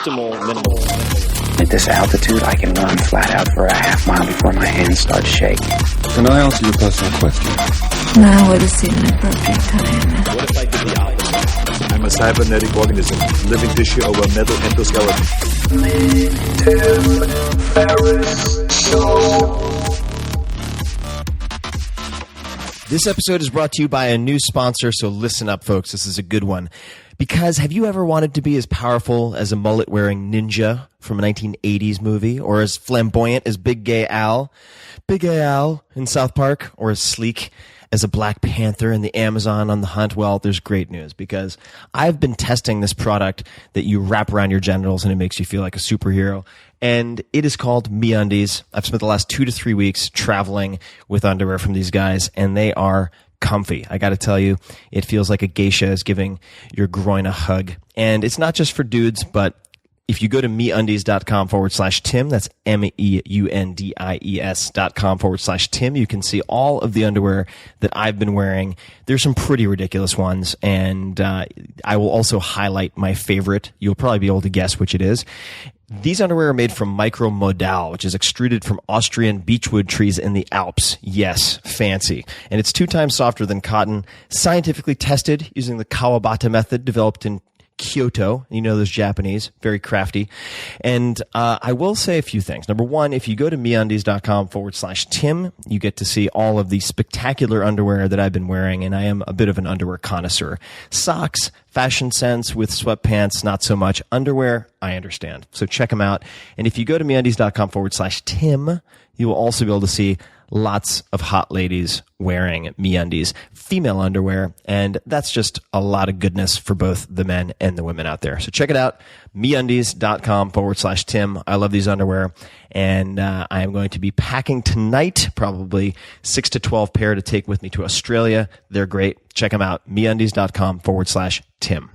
optimal minimal. At this altitude, I can run flat out for a half mile before my hands start shaking. Can I answer your personal question? Now would seem an appropriate time. What if I did the opposite? I'm a cybernetic organism, living tissue over a metal endoskeleton. Tim Ferriss Show. This episode is brought to you by a new sponsor, so listen up, folks. This is a good one. Because have you ever wanted to be as powerful as a mullet-wearing ninja from a 1980s movie, or as flamboyant as Big Gay Al in South Park, or as sleek as a Black Panther in the Amazon on the hunt? Well, there's great news, because I've been testing this product that you wrap around your genitals and it makes you feel like a superhero. And it is called MeUndies. I've spent the last 2 to 3 weeks traveling with underwear from these guys, and they are comfy. I got to tell you, it feels like a geisha is giving your groin a hug. And it's not just for dudes, but if you go to MeUndies.com/Tim, that's MEUNDIES.com/Tim, you can see all of the underwear that I've been wearing. There's some pretty ridiculous ones, and I will also highlight my favorite. You'll probably be able to guess which it is. These underwear are made from micromodal, which is extruded from Austrian beechwood trees in the Alps. Yes, fancy. And it's 2 times softer than cotton, scientifically tested using the Kawabata method developed in Kyoto. You know those Japanese, very crafty. And I will say a few things. Number one, if you go to MeUndies.com/Tim, you get to see all of the spectacular underwear that I've been wearing, and I am a bit of an underwear connoisseur. Socks, fashion sense with sweatpants, not so much. Underwear, I understand. So check them out. And if you go to MeUndies.com/Tim, you will also be able to see lots of hot ladies wearing MeUndies, female underwear, and that's just a lot of goodness for both the men and the women out there. So check it out, MeUndies.com/Tim. I love these underwear, and I am going to be packing tonight, probably 6 to 12 pair to take with me to Australia. They're great. Check them out, MeUndies.com/Tim.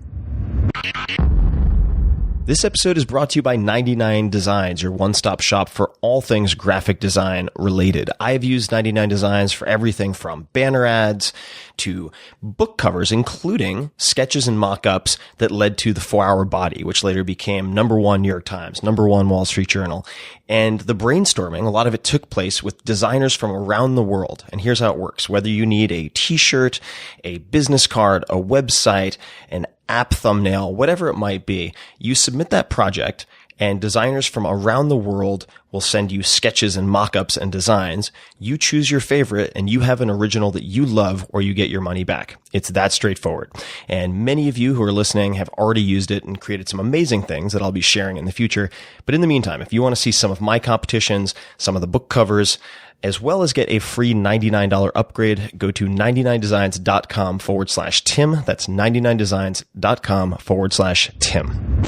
This episode is brought to you by 99 Designs, your one-stop shop for all things graphic design related. I have used 99 Designs for everything from banner ads to book covers, including sketches and mock-ups that led to The 4-Hour Body, which later became #1 New York Times, #1 Wall Street Journal. And the brainstorming, a lot of it took place with designers from around the world. And here's how it works. Whether you need a t-shirt, a business card, a website, an app thumbnail, whatever it might be, you submit that project, and designers from around the world will send you sketches and mock-ups and designs. You choose your favorite, and you have an original that you love, or you get your money back. It's that straightforward. And many of you who are listening have already used it and created some amazing things that I'll be sharing in the future. But in the meantime, if you want to see some of my competitions, some of the book covers, as well as get a free $99 upgrade, go to 99designs.com/Tim. That's 99designs.com/Tim.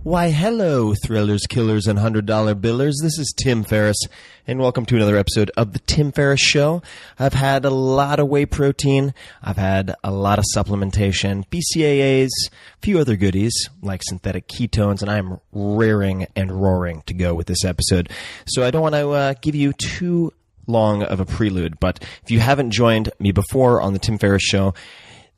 Why, hello, thrillers, killers, and $100 billers. This is Tim Ferriss, and welcome to another episode of The Tim Ferriss Show. I've had a lot of whey protein. I've had a lot of supplementation, BCAAs, a few other goodies like synthetic ketones, and I am raring and roaring to go with this episode. So I don't want to give you too long of a prelude, but if you haven't joined me before on The Tim Ferriss Show,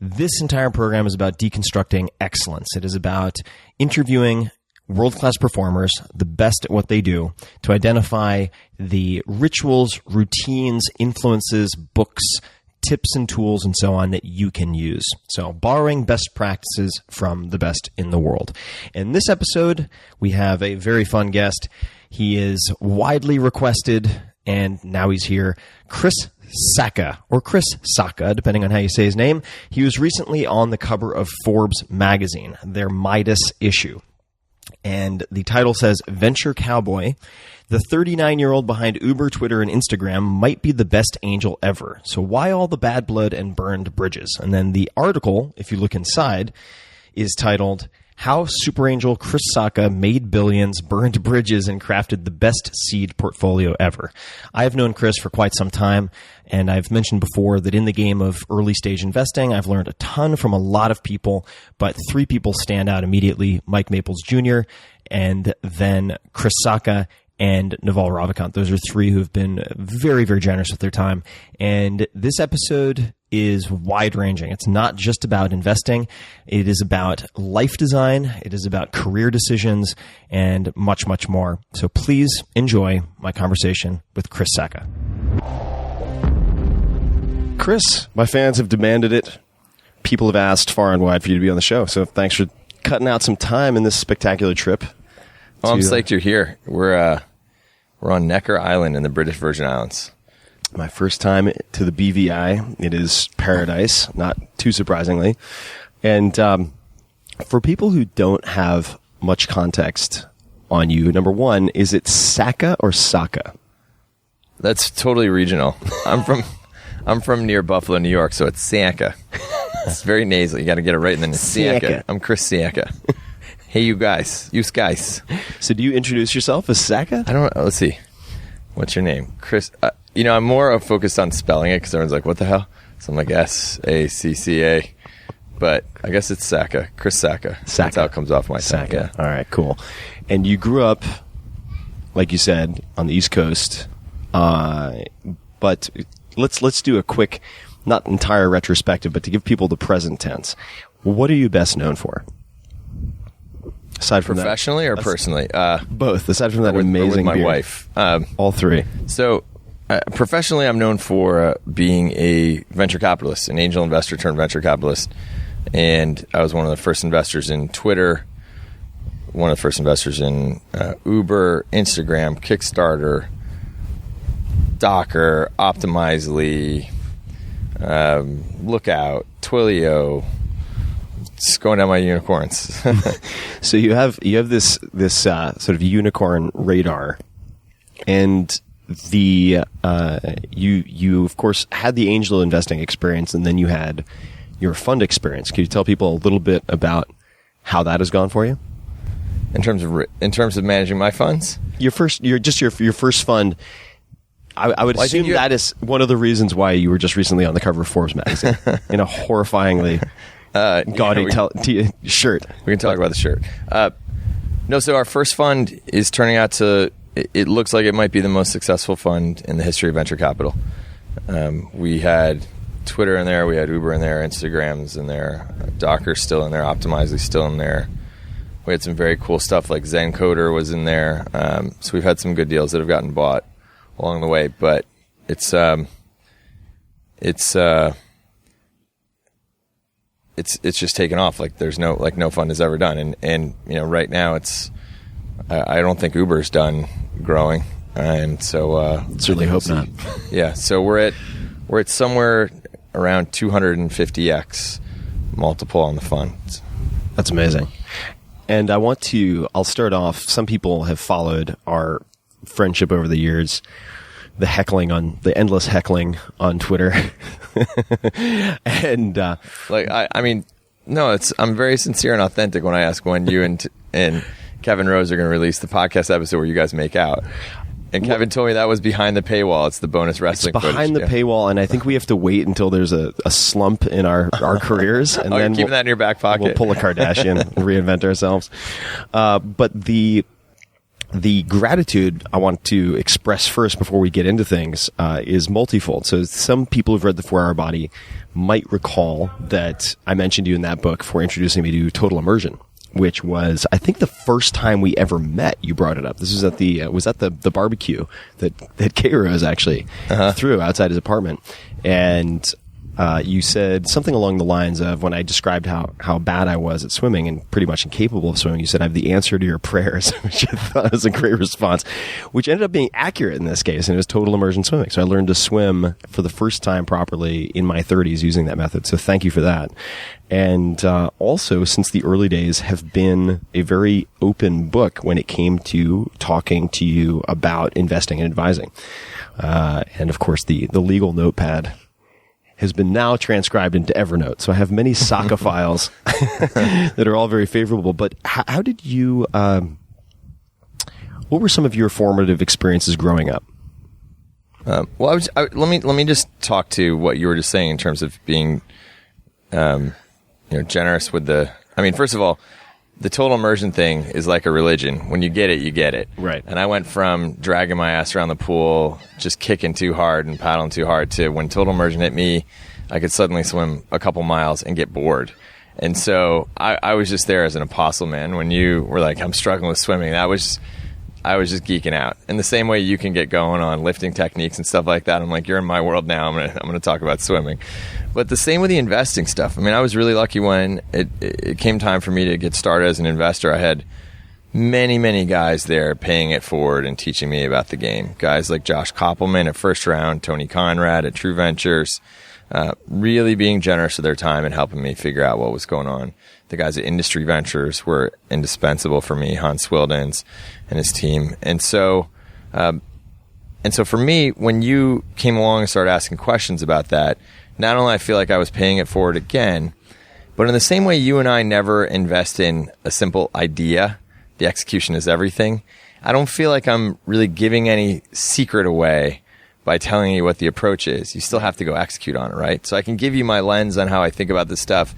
this entire program is about deconstructing excellence. It is about interviewing world-class performers, the best at what they do, to identify the rituals, routines, influences, books, tips and tools, and so on that you can use. So borrowing best practices from the best in the world. In this episode, we have a very fun guest. He is widely requested, and now he's here, Chris Sacca, or Chris Sacca, depending on how you say his name. He was recently on the cover of Forbes magazine, their Midas issue. And the title says, Venture Cowboy, the 39-year-old behind Uber, Twitter, and Instagram might be the best angel ever. So why all the bad blood and burned bridges? And then the article, if you look inside, is titled, How Super Angel Chris Sacca Made Billions, Burned Bridges, and Crafted the Best Seed Portfolio Ever. I've known Chris for quite some time, and I've mentioned before that in the game of early stage investing, I've learned a ton from a lot of people, but 3 people stand out immediately: Mike Maples Jr., and then Chris Sacca, and Naval Ravikant. Those are 3 who have been very, very generous with their time. And this episode is wide-ranging. It's not just about investing. It is about life design. It is about career decisions and much, much more. So please enjoy my conversation with Chris Sacca. Chris, my fans have demanded it. People have asked far and wide for you to be on the show. So thanks for cutting out some time in this spectacular trip. Oh, I'm psyched you're here. We're on Necker Island in the British Virgin Islands. My first time to the BVI. It is paradise, not too surprisingly. And for people who don't have much context on you, number one, is it Sacca or Sacca? That's totally regional. I'm from near Buffalo, New York, so it's Sacca. It's very nasal. You got to get it right, and then it's Sacca. I'm Chris Sacca. Hey, you guys. So do you introduce yourself as Sacca? I don't know. Let's see. What's your name? Chris. I'm more focused on spelling it because everyone's like, what the hell? So I'm like, S-A-C-C-A. But I guess it's Sacca. Chris Sacca. That's how it comes off my tongue. Yeah. All right, cool. And you grew up, like you said, on the East Coast. But let's do a quick, not entire retrospective, but to give people the present tense. What are you best known for? Aside from professionally or personally? Both. Aside from that amazing with my beard. wife. All three. So professionally, I'm known for being a venture capitalist, an angel investor turned venture capitalist. And I was one of the first investors in Twitter, one of the first investors in Uber, Instagram, Kickstarter, Docker, Optimizely, Lookout, Twilio. Just going down my unicorns. So you have this sort of unicorn radar, and you of course had the angel investing experience, and then you had your fund experience. Can you tell people a little bit about how that has gone for you? In terms of managing my funds, your first fund. I would assume that is one of the reasons why you were just recently on the cover of Forbes magazine in a horrifyingly gaudy shirt. We can talk about the shirt. No, so our first fund is turning out to. It looks like it might be the most successful fund in the history of venture capital. We had Twitter in there, we had Uber in there, Instagram's in there, Docker's still in there, Optimizely still in there. We had some very cool stuff like Zencoder was in there. So we've had some good deals that have gotten bought along the way, but it's just taken off. Like there's no fund has ever done, and right now it's I don't think Uber's done growing, and so certainly hope not. Yeah, so we're at somewhere around 250x multiple on the fund. That's amazing. And I'll start off. Some people have followed our friendship over the years, the endless heckling on Twitter. And I'm very sincere and authentic when I ask when you and Kevin Rose are going to release the podcast episode where you guys make out. And Kevin told me that was behind the paywall. It's the bonus wrestling footage. It's behind the paywall, and I think we have to wait until there's a slump in our careers. And then you're keeping that in your back pocket. We'll pull a Kardashian and reinvent ourselves. But the gratitude I want to express first before we get into things is multifold. So some people who've read The 4 Hour Body might recall that I mentioned you in that book for introducing me to Total Immersion, which was, I think, the first time we ever met. You brought it up. This was at the barbecue that K-Rose actually threw outside his apartment. And you said something along the lines of, when I described how bad I was at swimming and pretty much incapable of swimming, you said, I have the answer to your prayers, which I thought was a great response, which ended up being accurate in this case, and it was total immersion swimming. So I learned to swim for the first time properly in my 30s using that method. So thank you for that. And also, since the early days, have been a very open book when it came to talking to you about investing and advising. And of course, the legal notepad has been now transcribed into Evernote. So I have many Sacca files that are all very favorable. But how did you, what were some of your formative experiences growing up? Well, let me just talk to what you were just saying in terms of being, generous with first of all, the total immersion thing is like a religion. When you get it, you get it. Right. And I went from dragging my ass around the pool, just kicking too hard and paddling too hard, to when total immersion hit me, I could suddenly swim a couple miles and get bored. And so I was just there as an apostle, man. When you were like, I'm struggling with swimming, I was just geeking out. And the same way you can get going on lifting techniques and stuff like that, I'm like, you're in my world now. I'm gonna talk about swimming. But the same with the investing stuff. I mean, I was really lucky when it came time for me to get started as an investor. I had many guys there paying it forward and teaching me about the game. Guys like Josh Koppelman at First Round, Tony Conrad at True Ventures, really being generous with their time and helping me figure out what was going on. The guys at Industry Ventures were indispensable for me, Hans Swildens and his team. And so for me, when you came along and started asking questions about that, not only I feel like I was paying it forward again, but in the same way you and I never invest in a simple idea, the execution is everything. I don't feel like I'm really giving any secret away by telling you what the approach is. You still have to go execute on it, right? So I can give you my lens on how I think about this stuff,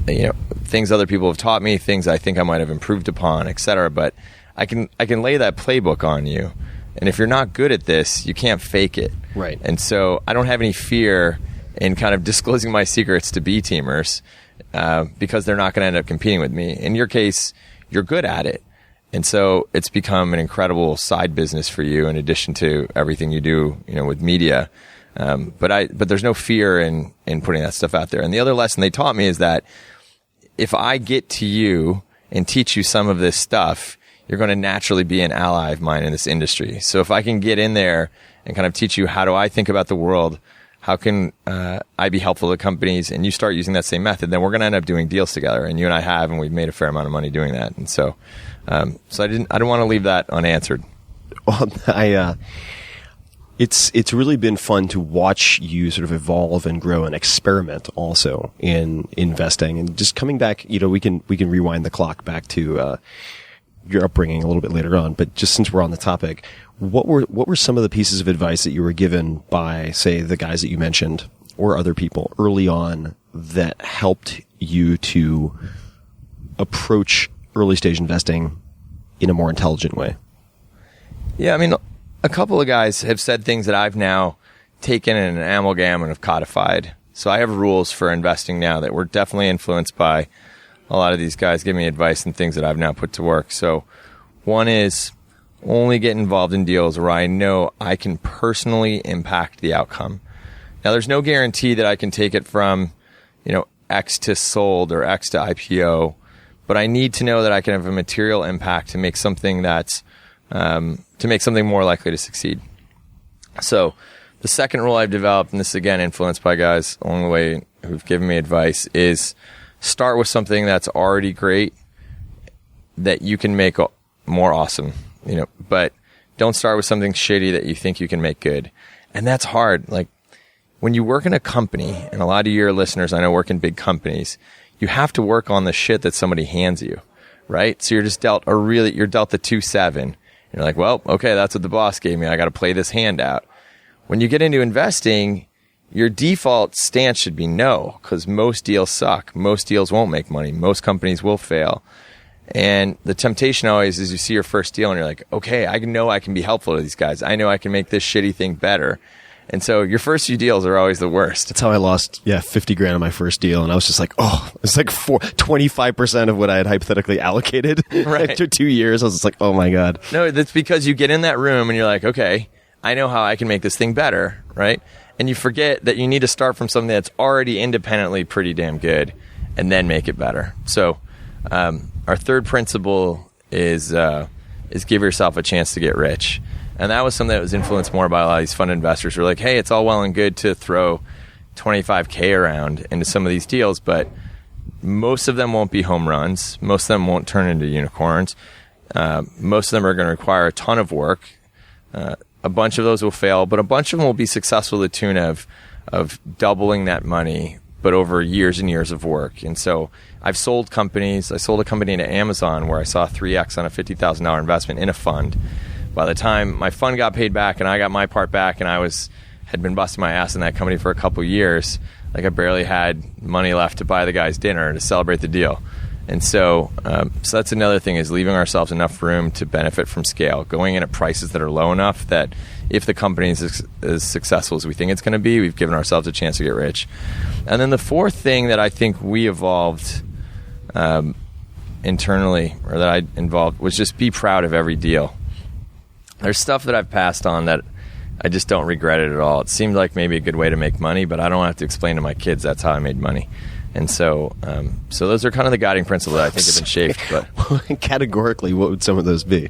things other people have taught me, things I think I might have improved upon, etc. But I can lay that playbook on you. And if you're not good at this, you can't fake it. Right. And so I don't have any fear in kind of disclosing my secrets to B-teamers because they're not going to end up competing with me. In your case, you're good at it. And so it's become an incredible side business for you in addition to everything you do, with media. But there's no fear in putting that stuff out there. And the other lesson they taught me is that if I get to you and teach you some of this stuff, you're going to naturally be an ally of mine in this industry. So if I can get in there and kind of teach you how do I think about the world, how can I be helpful to companies, and you start using that same method, then we're going to end up doing deals together. And you and I have, and we've made a fair amount of money doing that. And so I don't want to leave that unanswered. Well, it's really been fun to watch you sort of evolve and grow and experiment also in investing. And just coming back, we can rewind the clock back to your upbringing a little bit later on. But just since we're on the topic, what were some of the pieces of advice that you were given by, say, the guys that you mentioned or other people early on that helped you to approach early stage investing in a more intelligent way? Yeah, I mean, a couple of guys have said things that I've now taken in an amalgam and have codified. So I have rules for investing now that were definitely influenced by a lot of these guys giving me advice and things that I've now put to work. So one is only get involved in deals where I know I can personally impact the outcome. Now, there's no guarantee that I can take it from, X to sold or X to IPO, but I need to know that I can have a material impact to make something more likely to succeed. So the second rule I've developed, and this is again influenced by guys along the way who've given me advice, is start with something that's already great that you can make more awesome, but don't start with something shitty that you think you can make good. And that's hard. Like when you work in a company, and a lot of your listeners I know work in big companies, you have to work on the shit that somebody hands you, right? So you're just dealt you're dealt the 2-7. You're like, well, okay, that's what the boss gave me. I got to play this hand out. When you get into investing, your default stance should be no, because most deals suck. Most deals won't make money. Most companies will fail. And the temptation always is you see your first deal and you're like, okay, I know I can be helpful to these guys. I know I can make this shitty thing better. And so your first few deals are always the worst. That's how I lost, $50,000 on my first deal. And I was just like, it's like 25% of what I had hypothetically allocated right. After 2 years. I was just like, oh my God. No, that's because you get in that room and you're like, okay, I know how I can make this thing better, right? And you forget that you need to start from something that's already independently pretty damn good and then make it better. So our third principle is give yourself a chance to get rich. And that was something that was influenced more by a lot of these fund investors who are like, hey, it's all well and good to throw $25K around into some of these deals, but most of them won't be home runs. Most of them won't turn into unicorns. Most of them are going to require a ton of work. A bunch of those will fail, but a bunch of them will be successful to the tune of doubling that money, but over years and years of work. And so I've sold companies. I sold a company to Amazon where I saw 3X on a $50,000 investment in a fund. By the time my fund got paid back and I got my part back and had been busting my ass in that company for a couple of years, like I barely had money left to buy the guy's dinner to celebrate the deal. And so that's another thing, is leaving ourselves enough room to benefit from scale, going in at prices that are low enough that if the company is as successful as we think it's going to be, we've given ourselves a chance to get rich. And then the fourth thing that I think we evolved internally, or that I involved, was just be proud of every deal. There's stuff that I've passed on that I just don't regret it at all. It seemed like maybe a good way to make money, but I don't have to explain to my kids that's how I made money. And so those are kind of the guiding principles that I think have been shaped. But categorically, what would some of those be?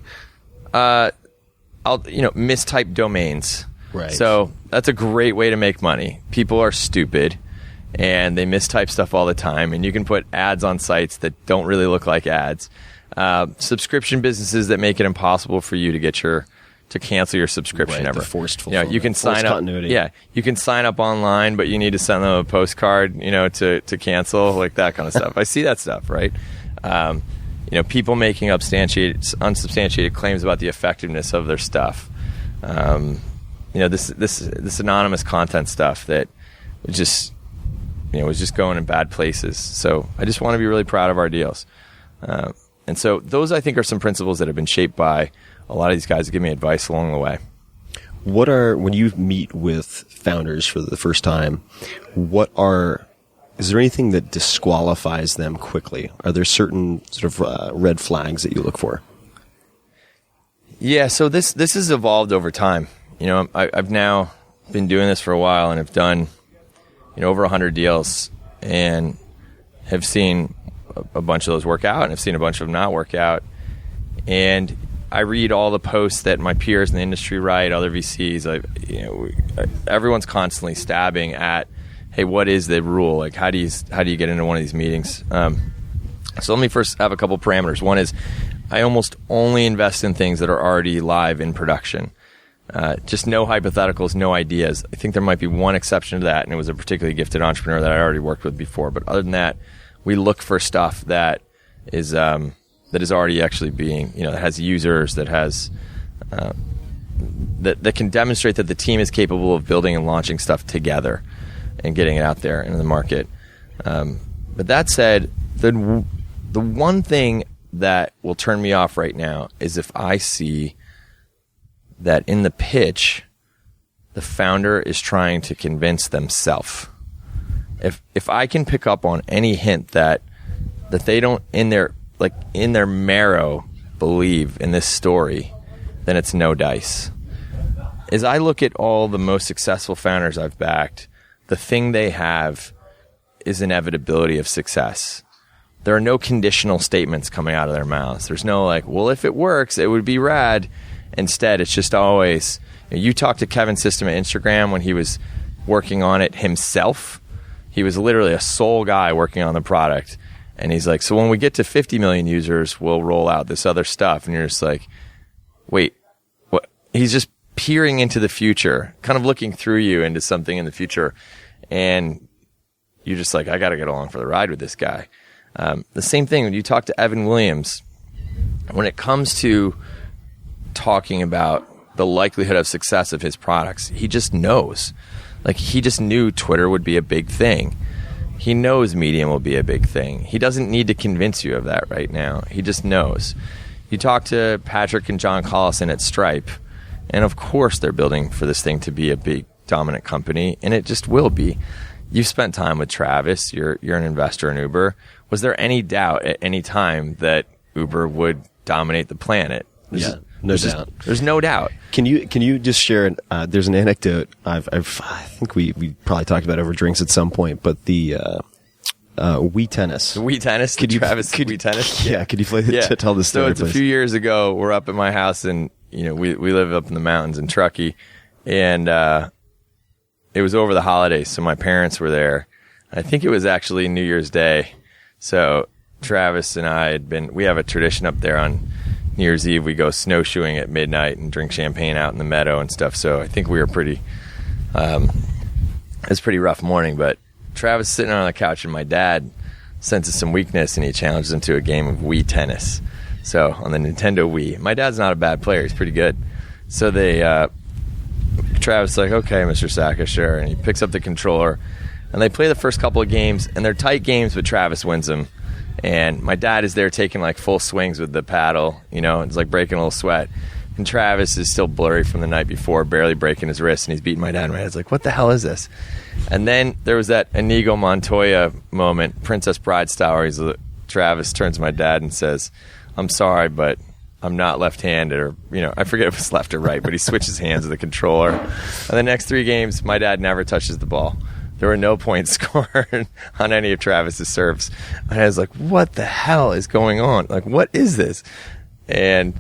Mistyped domains. Right. So that's a great way to make money. People are stupid, and they mistype stuff all the time, and you can put ads on sites that don't really look like ads. Subscription businesses that make it impossible for you to cancel your subscription ever. The forced fulfillment. You can sign up. Continuity. Yeah, you can sign up online, but you need to send them a postcard, to cancel, like that kind of stuff. I see that stuff, right? People making unsubstantiated claims about the effectiveness of their stuff. This anonymous content stuff that was just going in bad places. So I just want to be really proud of our deals. And so those, I think, are some principles that have been shaped by a lot of these guys that give me advice along the way. When you meet with founders for the first time, is there anything that disqualifies them quickly? Are there certain sort of red flags that you look for? Yeah, so this has evolved over time. I've now been doing this for a while, and have done, over 100 deals, and have seen a bunch of those work out, and have seen a bunch of them not work out. And I read all the posts that my peers in the industry write, other VCs. Everyone's constantly stabbing at, hey, what is the rule? Like, how do you get into one of these meetings? So let me first have a couple parameters. One is, I almost only invest in things that are already live in production. Just no hypotheticals, no ideas. I think there might be one exception to that, and it was a particularly gifted entrepreneur that I already worked with before. But other than that, we look for stuff that is already actually being, that has users, that has that can demonstrate that the team is capable of building and launching stuff together and getting it out there into the market. But that said, the one thing that will turn me off right now is if I see that in the pitch, the founder is trying to convince themselves. If I can pick up on any hint that they don't in their marrow believe in this story, then it's no dice. As I look at all the most successful founders I've backed, the thing they have is inevitability of success. There are no conditional statements coming out of their mouths. There's no well, if it works, it would be rad. Instead, it's just always, you talk to Kevin System at Instagram when he was working on it himself. He was literally a sole guy working on the product. And he's like, so when we get to 50 million users, we'll roll out this other stuff. And you're just like, wait, what? He's just peering into the future, kind of looking through you into something in the future. And you're just like, I got to get along for the ride with this guy. The same thing when you talk to Evan Williams, when it comes to talking about the likelihood of success of his products, he just knows. He just knew Twitter would be a big thing. He knows Medium will be a big thing. He doesn't need to convince you of that right now. He just knows. You talk to Patrick and John Collison at Stripe, and of course they're building for this thing to be a big, dominant company, and it just will be. You've spent time with Travis. You're an investor in Uber. Was there any doubt at any time that Uber would dominate the planet? No doubt. There's no doubt. Can you just share? There's an anecdote. I think we probably talked about over drinks at some point, but the Wii Tennis. The Wii Tennis. Wii Tennis. Yeah. Could you tell the story? So it's please? A few years ago. We're up at my house, and we live up in the mountains in Truckee, and it was over the holidays, so my parents were there. I think it was actually New Year's Day. So Travis and I we have a tradition up there on New Year's Eve. We go snowshoeing at midnight and drink champagne out in the meadow and stuff. So I think we were it was a pretty rough morning, but Travis is sitting on the couch and my dad senses some weakness and he challenges him to a game of Wii Tennis. So on the Nintendo Wii, my dad's not a bad player. He's pretty good. So Travis is like, okay, Mr. Sacca, sure. And he picks up the controller and they play the first couple of games and they're tight games, but Travis wins them And my dad is there taking like full swings with the paddle, it's like breaking a little sweat. And Travis is still blurry from the night before, barely breaking his wrist, and he's beating my dad. And my dad's like, what the hell is this? And then there was that Inigo Montoya moment, Princess Bride style, where Travis turns to my dad and says, I'm sorry, but I'm not left-handed, or, I forget if it's left or right, but he switches hands with the controller. And the next 3 games, my dad never touches the ball. There were no points scored on any of Travis's serves. And I was like, what the hell is going on? Like, what is this? And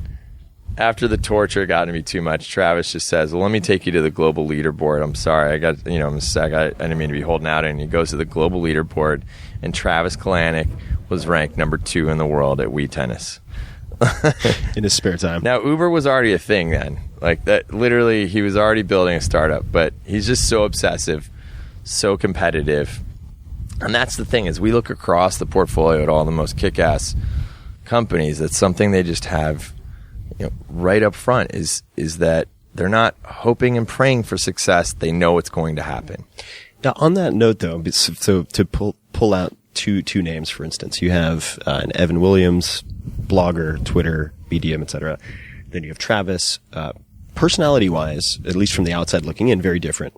after the torture got to me too much, Travis just says, well, let me take you to the global leaderboard. I'm sorry. I didn't mean to be holding out. And he goes to the global leaderboard, and Travis Kalanick was ranked number 2 in the world at Wii Tennis. In his spare time. Now, Uber was already a thing then. Like, that, literally, he was already building a startup. But he's just so obsessive, so competitive. And that's the thing, is we look across the portfolio at all the most kick-ass companies. That's something they just have right up front is that they're not hoping and praying for success. They know it's going to happen. Now, on that note, though, so to pull out two names, for instance, you have an Evan Williams, blogger, Twitter, Medium, etc. Then you have Travis. Personality-wise, at least from the outside looking in, very different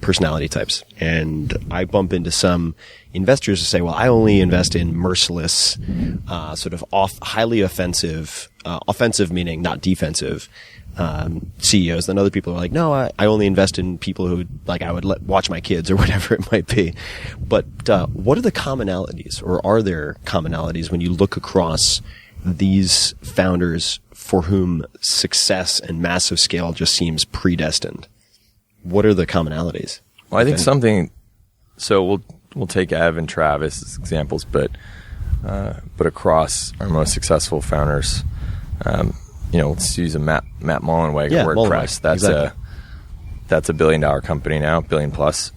personality types. And I bump into some investors who say, well, I only invest in merciless, sort of highly offensive meaning not defensive, CEOs. Then other people are like, no, I only invest in people who, like, I would watch my kids or whatever it might be. But what are the commonalities, or are there commonalities when you look across these founders for whom success and massive scale just seems predestined? What are the commonalities? Well, I think something. So we'll take Ev and Travis as examples, but across our most successful founders, let's use a Matt Mullenweg at WordPress. Mullenweg, That's a $1 billion company now, $1 billion plus.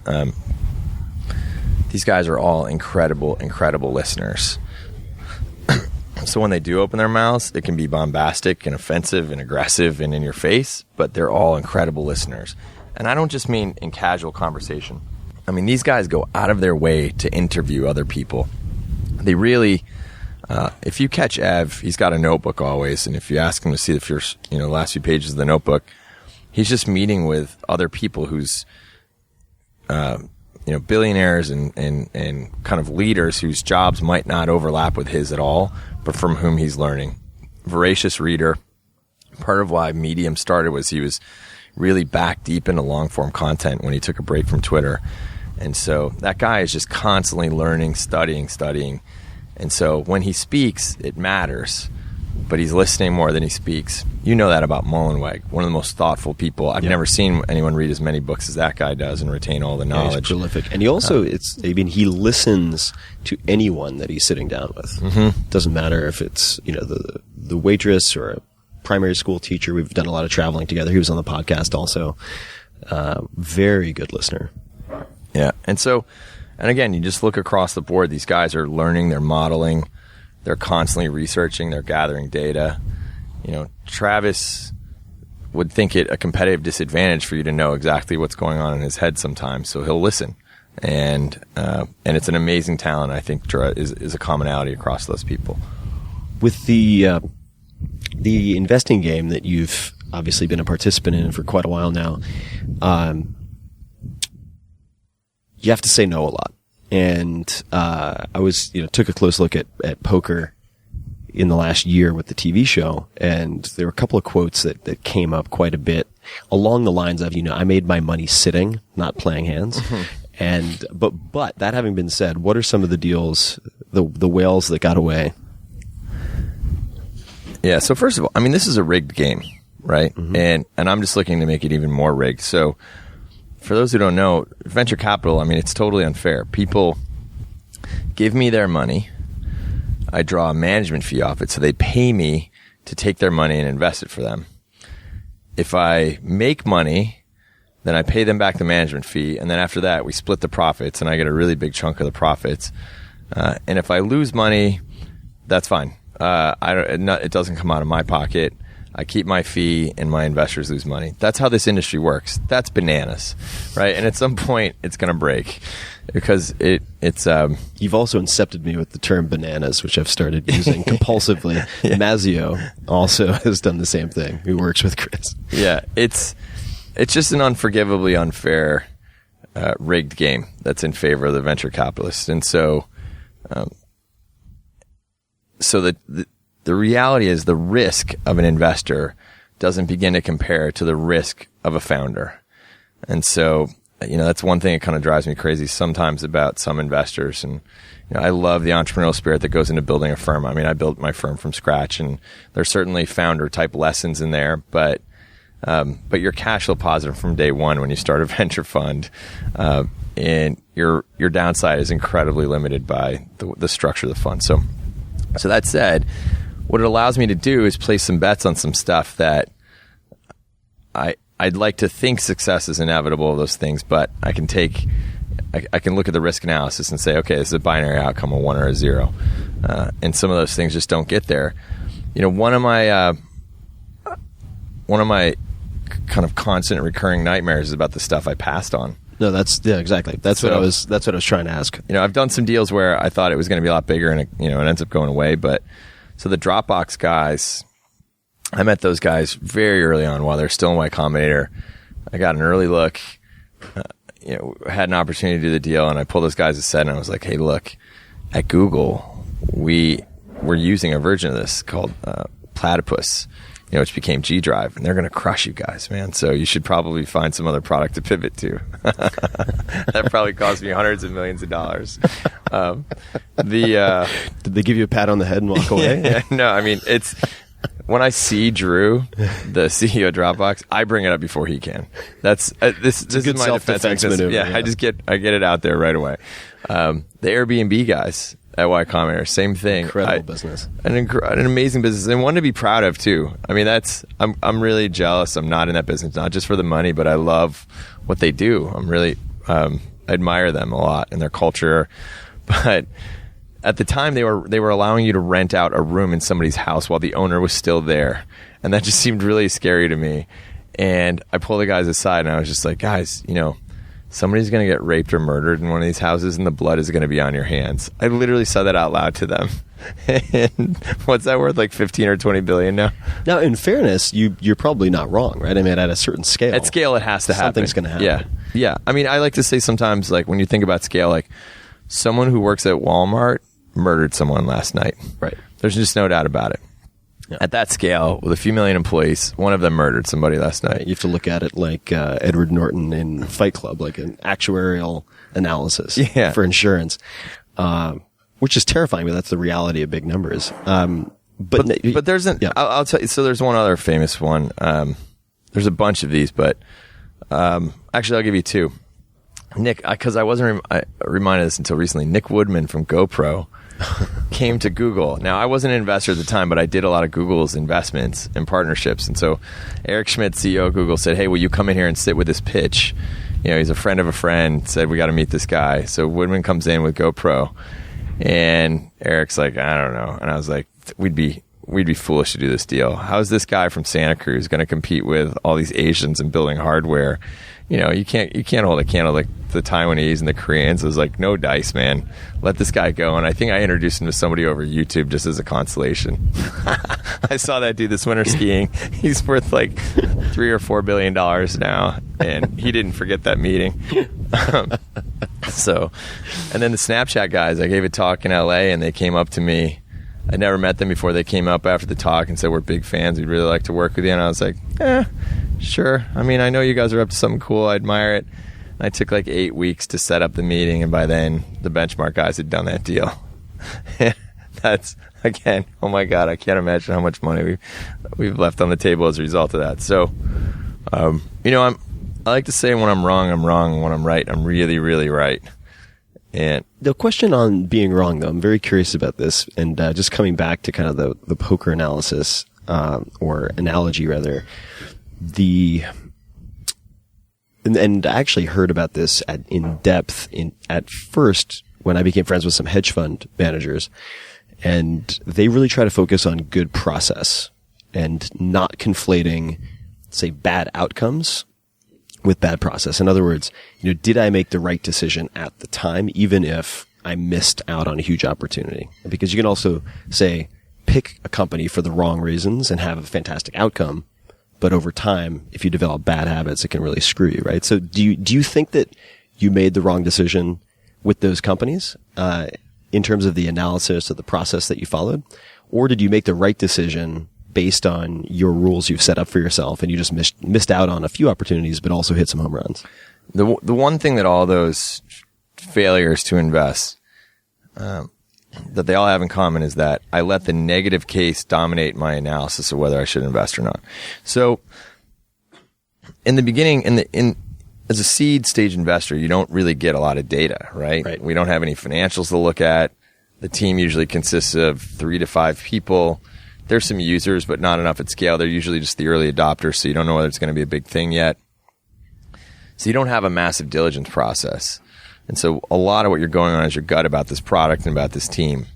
These guys are all incredible listeners. So when they do open their mouths, it can be bombastic and offensive and aggressive and in your face, but they're all incredible listeners. And I don't just mean in casual conversation. I mean, these guys go out of their way to interview other people. They really, if you catch Ev, he's got a notebook always. And if you ask him to see the first, last few pages of the notebook, he's just meeting with other people who's, billionaires and kind of leaders whose jobs might not overlap with his at all, but from whom he's learning. Voracious reader. Part of why Medium started was he was really back deep into long-form content when he took a break from Twitter. And so that guy is just constantly learning, studying. And so when he speaks, it matters, but he's listening more than he speaks. You know that about Mullenweg, one of the most thoughtful people. I've never seen anyone read as many books as that guy does and retain all the knowledge. He's prolific. And he also, he listens to anyone that he's sitting down with. Mm-hmm. Doesn't matter if it's, the waitress or a primary school teacher. We've done a lot of traveling together. He was on the podcast also. Very good listener. Yeah. And again, you just look across the board. These guys are learning, they're modeling, they're constantly researching, they're gathering data. Travis would think it a competitive disadvantage for you to know exactly what's going on in his head sometimes. So he'll listen. And it's an amazing talent. I think is a commonality across those people. With the investing game that you've obviously been a participant in for quite a while now, you have to say no a lot. And I took a close look at poker in the last year with the TV show, and there were a couple of quotes that came up quite a bit along the lines of, I made my money sitting, not playing hands. Mm-hmm. And but that having been said, what are some of the deals, the whales that got away? Yeah, so first of all, this is a rigged game, right? Mm-hmm. And I'm just looking to make it even more rigged. So for those who don't know, venture capital, it's totally unfair. People give me their money. I draw a management fee off it, so they pay me to take their money and invest it for them. If I make money, then I pay them back the management fee, and then after that, we split the profits, and I get a really big chunk of the profits. And if I lose money, that's fine. It doesn't come out of my pocket. I keep my fee, and my investors lose money. That's how this industry works. That's bananas, right? And at some point, it's going to break because it's. You've also incepted me with the term bananas, which I've started using compulsively. Mazio also has done the same thing. Who works with Chris? Yeah, it's just an unforgivably unfair, rigged game that's in favor of the venture capitalists, and so the reality is the risk of an investor doesn't begin to compare to the risk of a founder. And so, that's one thing that kind of drives me crazy sometimes about some investors. And, I love the entrepreneurial spirit that goes into building a firm. I mean, I built my firm from scratch, and there's certainly founder type lessons in there, but you're cash flow positive from day one when you start a venture fund. And your downside is incredibly limited by the structure of the fund. So that said, what it allows me to do is place some bets on some stuff that I'd like to think success is inevitable of those things, but I can look at the risk analysis and say, okay, this is a binary outcome, a 1 or a 0. And some of those things just don't get there. One of my kind of constant recurring nightmares is about the stuff I passed on. No, exactly. That's what I was trying to ask. I've done some deals where I thought it was going to be a lot bigger, and it ends up going away. But so the Dropbox guys, I met those guys very early on while they're still in Y Combinator. I got an early look, had an opportunity to do the deal, and I pulled those guys aside and I was like, hey, look, at Google, we're using a version of this called Platypus, which became G Drive, and they're going to crush you guys, man. So you should probably find some other product to pivot to. That probably cost me hundreds of millions of dollars. Did they give you a pat on the head and walk away? Yeah, no, I mean, it's when I see Drew, the CEO of Dropbox, I bring it up before he can. That's this is my self-defense maneuver. Yeah, I get it out there right away. The Airbnb guys at Y Combinator, same thing. Incredible business. An amazing business, and one to be proud of too. I mean, I'm really jealous. I'm not in that business, not just for the money, but I love what they do. I'm really admire them a lot and their culture. But at the time, they were allowing you to rent out a room in somebody's house while the owner was still there, and that just seemed really scary to me. And I pulled the guys aside, and I was just like, guys, somebody's going to get raped or murdered in one of these houses, and the blood is going to be on your hands. I literally said that out loud to them. And what's that worth? Like 15 or 20 billion now? Now, in fairness, you're probably not wrong, right? I mean, at a certain scale. At scale, it has to happen. Something's going to happen. Yeah. I mean, I like to say sometimes, like, when you think about scale, like, someone who works at Walmart murdered someone last night. Right. There's just no doubt about it. Yeah. At that scale, with a few million employees, one of them murdered somebody last night. You have to look at it like Edward Norton in Fight Club, like an actuarial analysis for insurance, which is terrifying, but that's the reality of big numbers. But there's I'll tell you. So there's one other famous one. There's a bunch of these, but actually, I'll give you two. Nick, because I wasn't reminded of this until recently. Nick Woodman from GoPro came to Google. Now, I wasn't an investor at the time, but I did a lot of Google's investments and partnerships. And so Eric Schmidt, CEO of Google, said, hey, will you come in here and sit with this pitch? He's a friend of a friend, said, we got to meet this guy. So Woodman comes in with GoPro, and Eric's like, I don't know. And I was like, we'd be foolish to do this deal. How's this guy from Santa Cruz going to compete with all these Asians in building hardware? You can't hold a candle like the Taiwanese and the Koreans. It was like, no dice, man. Let this guy go. And I think I introduced him to somebody over YouTube just as a consolation. I saw that dude this winter skiing. He's worth like $3 or $4 billion now, and he didn't forget that meeting. And then the Snapchat guys, I gave a talk in LA, and they came up to me. I'd never met them before. They came up after the talk and said, we're big fans. We'd really like to work with you. And I was like, sure. I mean, I know you guys are up to something cool. I admire it. And I took like 8 weeks to set up the meeting. And by then, the Benchmark guys had done that deal. That's, again, oh my God, I can't imagine how much money we've left on the table as a result of that. So, I like to say when I'm wrong, I'm wrong. And when I'm right, I'm really, really right. And the question on being wrong, though, I'm very curious about this, and just coming back to kind of the poker analysis, or analogy rather, and I actually heard about this in depth at first when I became friends with some hedge fund managers, and they really try to focus on good process. and not conflating, say, bad outcomes with bad process. In other words, did I make the right decision at the time, even if I missed out on a huge opportunity? Because you can also say, pick a company for the wrong reasons and have a fantastic outcome. But over time, if you develop bad habits, it can really screw you, right? So do you think that you made the wrong decision with those companies, in terms of the analysis of the process that you followed? Or did you make the right decision based on your rules you've set up for yourself and you just missed out on a few opportunities, but also hit some home runs? The one thing that all those failures to invest, that they all have in common is that I let the negative case dominate my analysis of whether I should invest or not. So in the beginning, as a seed stage investor, you don't really get a lot of data, right? We don't have any financials to look at. The team usually consists of 3 to 5 people. There's some users, but not enough at scale. They're usually just the early adopters, so you don't know whether it's going to be a big thing yet. So you don't have a massive diligence process. And so a lot of what you're going on is your gut about this product and about this team.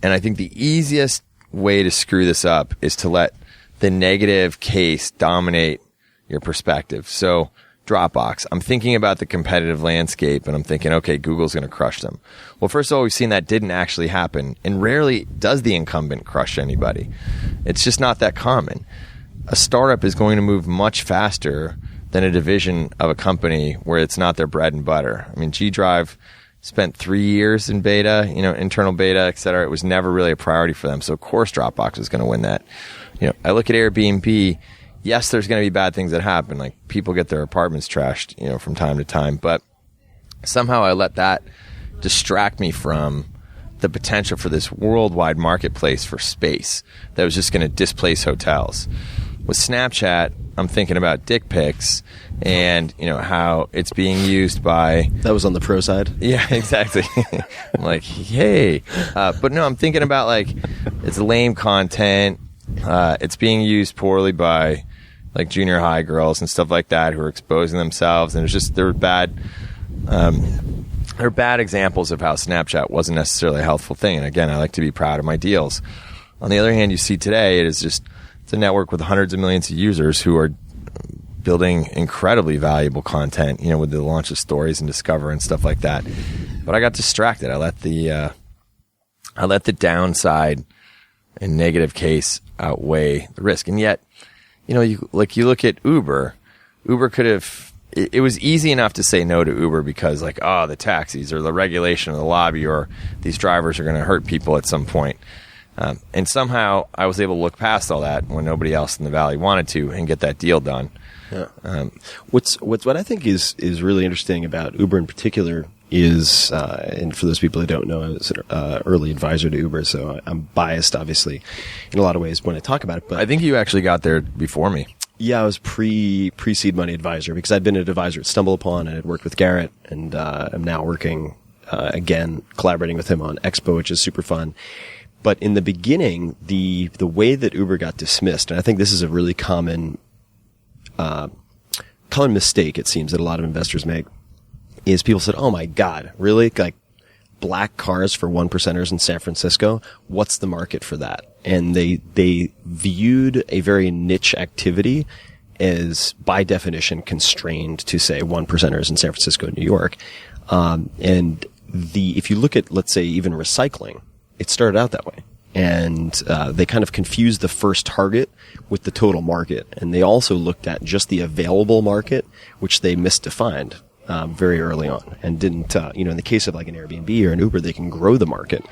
And I think the easiest way to screw this up is to let the negative case dominate your perspective. So Dropbox, I'm thinking about the competitive landscape and I'm thinking, okay, Google's going to crush them. Well, first of all, we've seen that didn't actually happen, and rarely does the incumbent crush anybody. It's just not that common. A startup is going to move much faster than a division of a company where it's not their bread and butter. I mean, G Drive spent 3 years in beta, internal beta, et cetera. It was never really a priority for them. So of course Dropbox is going to win that. I look at Airbnb. Yes, there's going to be bad things that happen. Like people get their apartments trashed, from time to time, but somehow I let that distract me from the potential for this worldwide marketplace for space that was just going to displace hotels. With Snapchat, I'm thinking about dick pics and, how it's being used by... That was on the pro side? Yeah, exactly. I'm like, hey. But no, I'm thinking about it's lame content. It's being used poorly by junior high girls and stuff like that who are exposing themselves. And there are bad examples of how Snapchat wasn't necessarily a healthful thing. And again, I like to be proud of my deals. On the other hand, you see today, it's a network with hundreds of millions of users who are building incredibly valuable content, with the launch of Stories and Discover and stuff like that. But I got distracted. I let the downside and negative case outweigh the risk. And yet, you look at Uber. Uber could have, it was easy enough to say no to Uber because the taxis or the regulation or the lobby or these drivers are going to hurt people at some point. And somehow I was able to look past all that when nobody else in the valley wanted to and get that deal done. Yeah. What I think is really interesting about Uber in particular is, and for those people who don't know, I was an early advisor to Uber, so I'm biased, obviously, in a lot of ways when I talk about it. But I think you actually got there before me. Yeah, I was pre-seed money advisor because I'd been an advisor at StumbleUpon and I'd worked with Garrett, and I'm now working again, collaborating with him on Expo, which is super fun. But in the beginning, the way that Uber got dismissed, and I think this is a really common mistake, it seems, that a lot of investors make, is people said, oh my God, really? Black cars for 1%ers in San Francisco? What's the market for that? And they viewed a very niche activity as by definition constrained to say 1%ers in San Francisco and New York. And if you look at, let's say, even recycling, it started out that way. And they kind of confused the first target with the total market. And they also looked at just the available market, which they misdefined very early on, and didn't, in the case of an Airbnb or an Uber, they can grow the market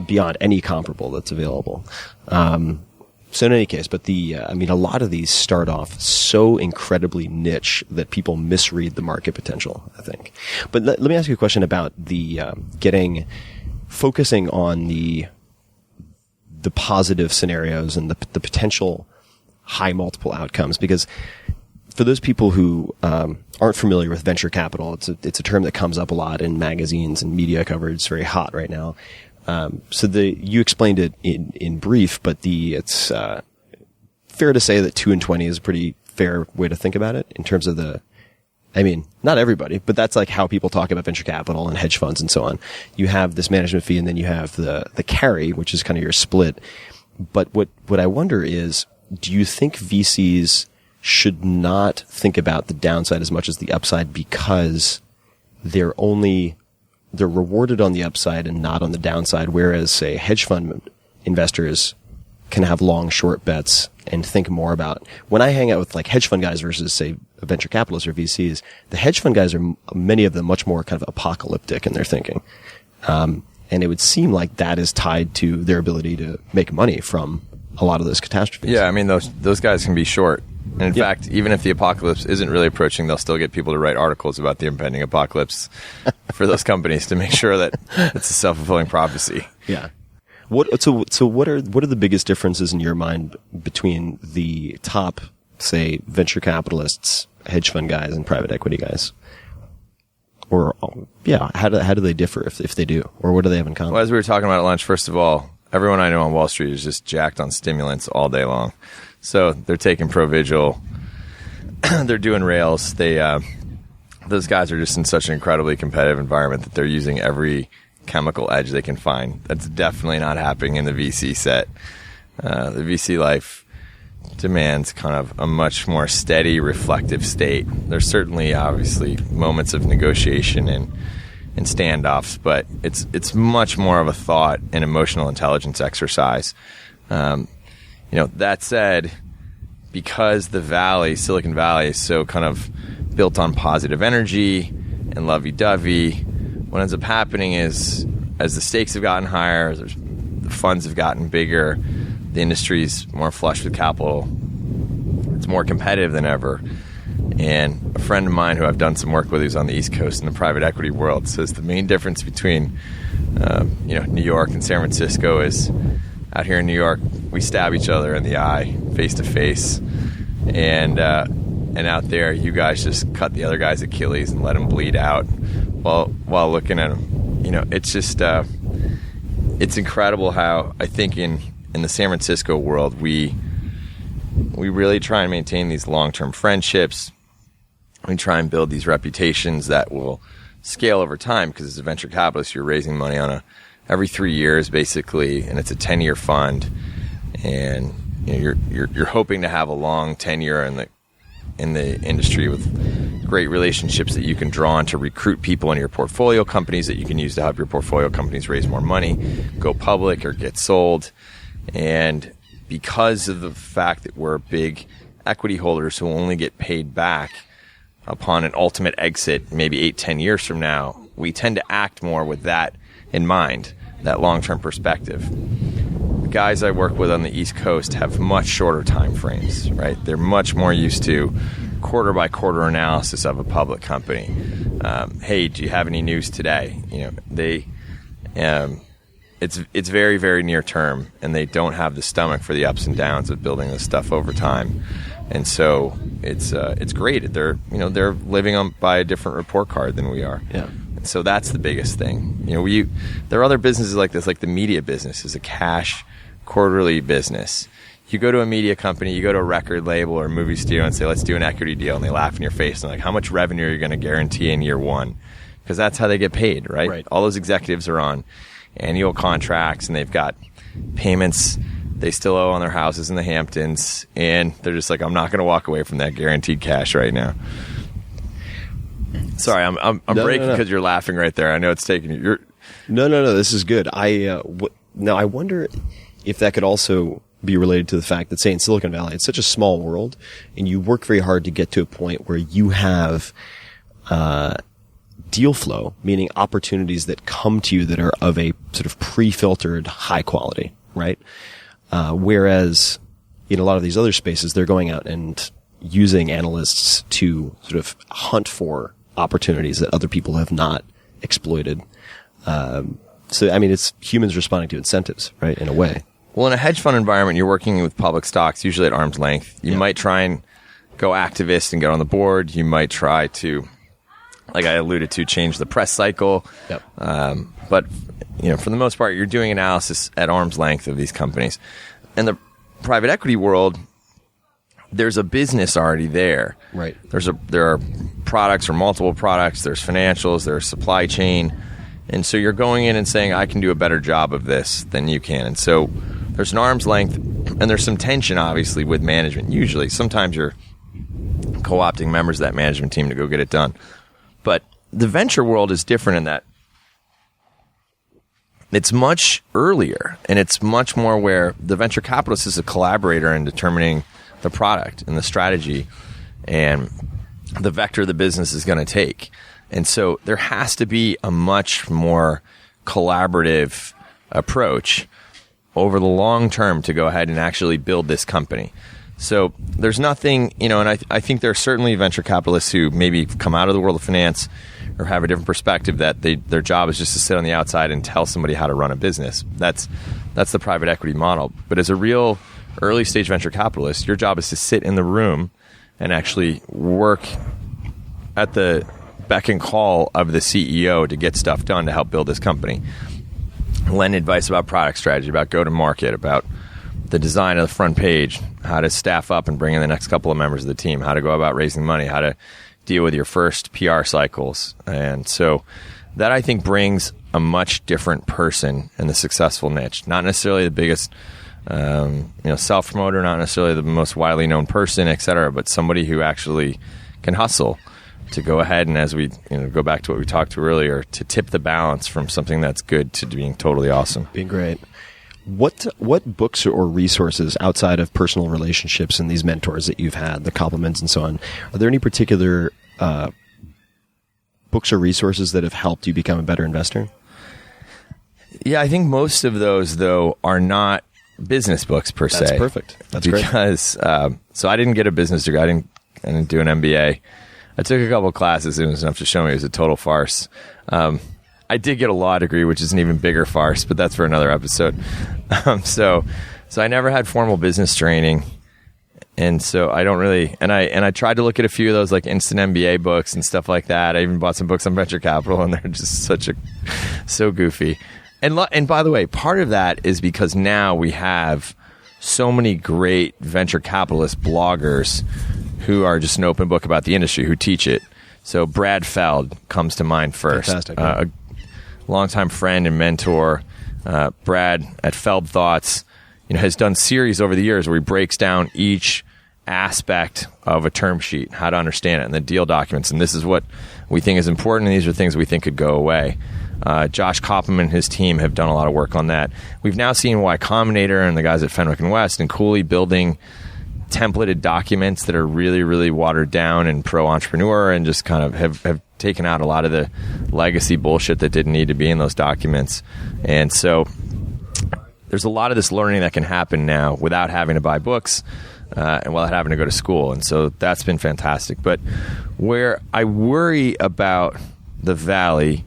beyond any comparable that's available. So in any case, but a lot of these start off so incredibly niche that people misread the market potential, I think. But let me ask you a question about the focusing on the positive scenarios and the potential high multiple outcomes, because for those people who aren't familiar with venture capital, it's a term that comes up a lot in magazines and media coverage. It's very hot right now. You explained it in brief, but it's fair to say that 2 and 20 is a pretty fair way to think about it in terms of not everybody, but that's how people talk about venture capital and hedge funds and so on. You have this management fee, and then you have the carry, which is kind of your split. But what I wonder is, do you think VCs should not think about the downside as much as the upside because they're rewarded on the upside and not on the downside, whereas, say, hedge fund investors can have long, short bets and think more about. When I hang out with like hedge fund guys versus, say, venture capitalists or VCs, the hedge fund guys are, many of them, much more kind of apocalyptic in their thinking. And it would seem like that is tied to their ability to make money from a lot of those catastrophes. Yeah, I mean, those guys can be short. And in fact, even if the apocalypse isn't really approaching, they'll still get people to write articles about the impending apocalypse for those companies to make sure that it's a self-fulfilling prophecy. Yeah. So what are the biggest differences in your mind between the top, say, venture capitalists, hedge fund guys, and private equity guys? Or, yeah, how do they differ if they do? Or what do they have in common? Well, as we were talking about at lunch, first of all, everyone I know on Wall Street is just jacked on stimulants all day long. So they're taking Provigil, they're doing rails. Those guys are just in such an incredibly competitive environment that they're using every chemical edge they can find. That's definitely not happening in the VC set. The VC life demands kind of a much more steady, reflective state. There's certainly, obviously, moments of negotiation and standoffs, but it's much more of a thought and emotional intelligence exercise. That said, because the valley, Silicon Valley, is so kind of built on positive energy and lovey-dovey, what ends up happening is, as the stakes have gotten higher, the funds have gotten bigger, the industry's more flush with capital, it's more competitive than ever. And a friend of mine who I've done some work with who's on the East Coast in the private equity world says the main difference between New York and San Francisco is, out here in New York, we stab each other in the eye, face to face, and out there, you guys just cut the other guy's Achilles and let him bleed out while looking at him. It's just it's incredible how I think in the San Francisco world we really try and maintain these long-term friendships. We try and build these reputations that will scale over time, because as a venture capitalist, you're raising money on every 3 years basically, and it's a 10-year fund, and you're hoping to have a long tenure in the industry with great relationships that you can draw on to recruit people into your portfolio companies that you can use to help your portfolio companies raise more money, go public, or get sold. And because of the fact that we're big equity holders who only get paid back upon an ultimate exit, maybe 8-10 years from now, we tend to act more with that in mind, that long-term perspective. The guys I work with on the East Coast have much shorter time frames, right? They're much more used to quarter-by-quarter analysis of a public company. Hey, do you have any news today? It's very, very near term, and they don't have the stomach for the ups and downs of building this stuff over time. And so it's great. They're living by a different report card than we are. Yeah. And so that's the biggest thing. There are other businesses like this, like the media business is a cash quarterly business. You go to a media company, you go to a record label or a movie studio and say, let's do an equity deal, and they laugh in your face and like, how much revenue are you going to guarantee in year one? Because that's how they get paid, right? All those executives are on annual contracts, and they've got payments they still owe on their houses in the Hamptons, and they're just like, I'm not going to walk away from that guaranteed cash right now. Sorry, I'm breaking because you're laughing right there. I know it's taking you. No. This is good. Now I wonder if that could also be related to the fact that, say, in Silicon Valley, it's such a small world, and you work very hard to get to a point where you have deal flow, meaning opportunities that come to you that are of a sort of pre-filtered high quality, right? Whereas in a lot of these other spaces, they're going out and using analysts to sort of hunt for opportunities that other people have not exploited. So, I mean, it's humans responding to incentives, right, in a way. Well, in a hedge fund environment, you're working with public stocks, usually at arm's length. You might try and go activist and get on the board. You might try to, like I alluded to, change the press cycle. Yep. But, for the most part, you're doing analysis at arm's length of these companies. In the private equity world, there's a business already there. Right. There are products or multiple products. There's financials. There's supply chain. And so you're going in and saying, I can do a better job of this than you can. And so there's an arm's length, and there's some tension, obviously, with management. Usually, sometimes you're co-opting members of that management team to go get it done. But the venture world is different in that it's much earlier, and it's much more where the venture capitalist is a collaborator in determining the product and the strategy and the vector the business is going to take. And so there has to be a much more collaborative approach over the long term to go ahead and actually build this company. So there's nothing, and I think there are certainly venture capitalists who maybe come out of the world of finance or have a different perspective that their job is just to sit on the outside and tell somebody how to run a business. That's the private equity model. But as a real early stage venture capitalist, your job is to sit in the room and actually work at the beck and call of the CEO to get stuff done to help build this company. Lend advice about product strategy, about go-to-market, about the design of the front page, how to staff up and bring in the next couple of members of the team, how to go about raising money, how to deal with your first PR cycles. And so that, I think, brings a much different person in the successful niche. Not necessarily the biggest self-promoter, not necessarily the most widely known person, et cetera, but somebody who actually can hustle to go ahead and, as we go back to what we talked to earlier, to tip the balance from something that's good to being totally awesome. Being great. What books or resources outside of personal relationships and these mentors that you've had, the compliments and so on, are there any particular books or resources that have helped you become a better investor? Yeah, I think most of those, though, are not business books per se. That's perfect. That's great. Because so I didn't get a business degree. I didn't do an MBA. I took a couple of classes, and it was enough to show me it was a total farce. I did get a law degree, which is an even bigger farce, but that's for another episode. So I never had formal business training, and so I don't really. And I tried to look at a few of those like instant MBA books and stuff like that. I even bought some books on venture capital, and they're just so goofy. And by the way, part of that is because now we have so many great venture capitalist bloggers who are just an open book about the industry, who teach it. So Brad Feld comes to mind first. Fantastic. A longtime friend and mentor. Brad at Feld Thoughts, has done series over the years where he breaks down each aspect of a term sheet, how to understand it, and the deal documents. And this is what we think is important, and these are things we think could go away. Josh Koppelman and his team have done a lot of work on that. We've now seen Y Combinator and the guys at Fenwick and West and Cooley building templated documents that are really, really watered down and pro-entrepreneur, and just kind of have taken out a lot of the legacy bullshit that didn't need to be in those documents. And so there's a lot of this learning that can happen now without having to buy books and without having to go to school. And so that's been fantastic. But where I worry about the Valley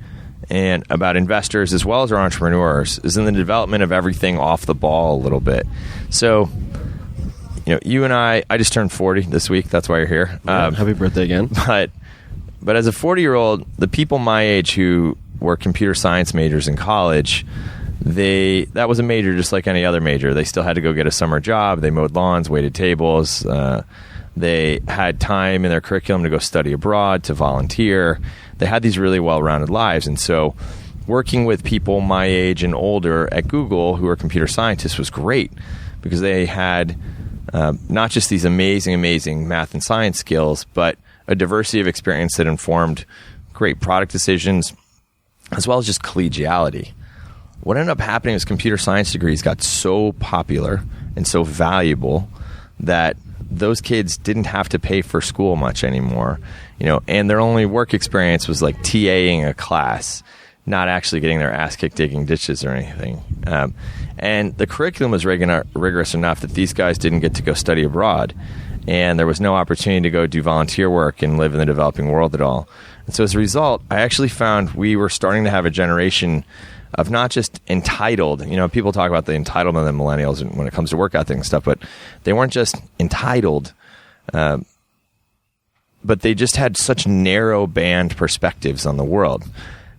and about investors as well as our entrepreneurs is in the development of everything off the ball a little bit. So you and I just turned 40 this week. That's why you're here. Happy birthday again. But as a 40-year-old, the people my age who were computer science majors in college, that was a major just like any other major. They still had to go get a summer job. They mowed lawns, waited tables. They had time in their curriculum to go study abroad, to volunteer. They had these really well-rounded lives. And so working with people my age and older at Google who are computer scientists was great, because they had not just these amazing math and science skills, but a diversity of experience that informed great product decisions, as well as just collegiality. What ended up happening is computer science degrees got so popular and so valuable that those kids didn't have to pay for school much anymore, and their only work experience was like TAing a class, not actually getting their ass kicked digging ditches or anything. And the curriculum was rigorous enough that these guys didn't get to go study abroad, and there was no opportunity to go do volunteer work and live in the developing world at all. And so as a result, I actually found we were starting to have a generation of not just entitled, people talk about the entitlement of the millennials when it comes to work ethic and stuff, but they weren't just entitled, but they just had such narrow band perspectives on the world.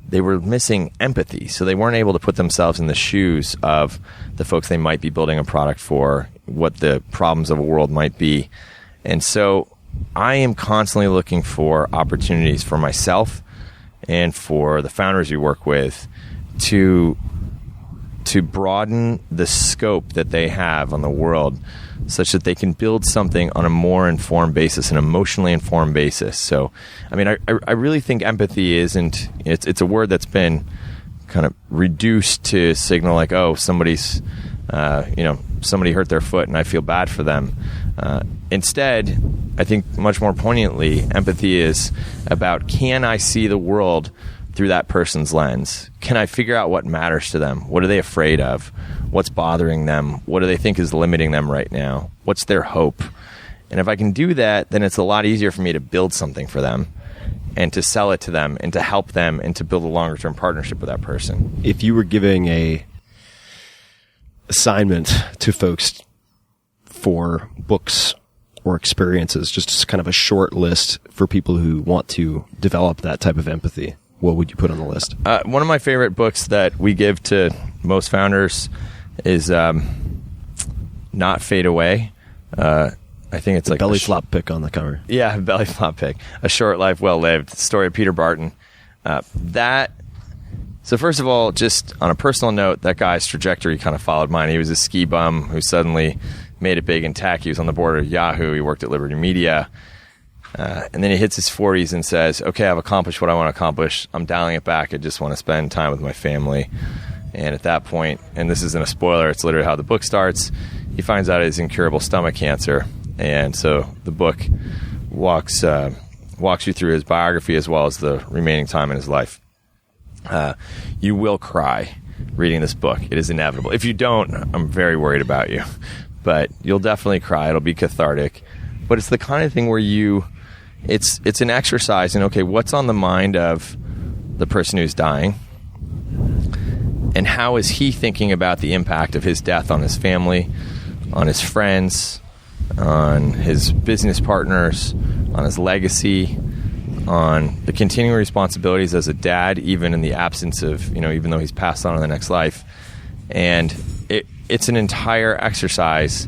They were missing empathy, so they weren't able to put themselves in the shoes of the folks they might be building a product for, what the problems of a world might be. And so I am constantly looking for opportunities for myself and for the founders we work with to to broaden the scope that they have on the world such that they can build something on a more informed basis, an emotionally informed basis. So, I mean, I really think empathy isn't, it's a word that's been kind of reduced to signal like, oh, somebody's, somebody hurt their foot and I feel bad for them. Instead, I think much more poignantly, empathy is about, can I see the world through that person's lens? Can I figure out what matters to them? What are they afraid of? What's bothering them? What do they think is limiting them right now? What's their hope? And if I can do that, then it's a lot easier for me to build something for them and to sell it to them and to help them and to build a longer term partnership with that person. If you were giving a assignment to folks for books or experiences, just kind of a short list for people who want to develop that type of empathy, what would you put on the list? One of my favorite books that we give to most founders is Not Fade Away. I think it's like belly flop pic on the cover. Yeah, belly flop pic. A Short Life Well Lived. Story of Peter Barton. So first of all, just on a personal note, that guy's trajectory kind of followed mine. He was a ski bum who suddenly made it big in tech. He was on the board of Yahoo. He worked at Liberty Media. And then he hits his 40s and says, okay, I've accomplished what I want to accomplish. I'm dialing it back. I just want to spend time with my family. And at that point, and this isn't a spoiler, it's literally how the book starts, he finds out he has incurable stomach cancer. And so the book walks you through his biography as well as the remaining time in his life. You will cry reading this book. It is inevitable. If you don't, I'm very worried about you. But you'll definitely cry. It'll be cathartic. But it's the kind of thing where it's an exercise in, okay, what's on the mind of the person who's dying? And how is he thinking about the impact of his death on his family, on his friends, on his business partners, on his legacy, on the continuing responsibilities as a dad, even in the absence of, even though he's passed on to the next life. And it's an entire exercise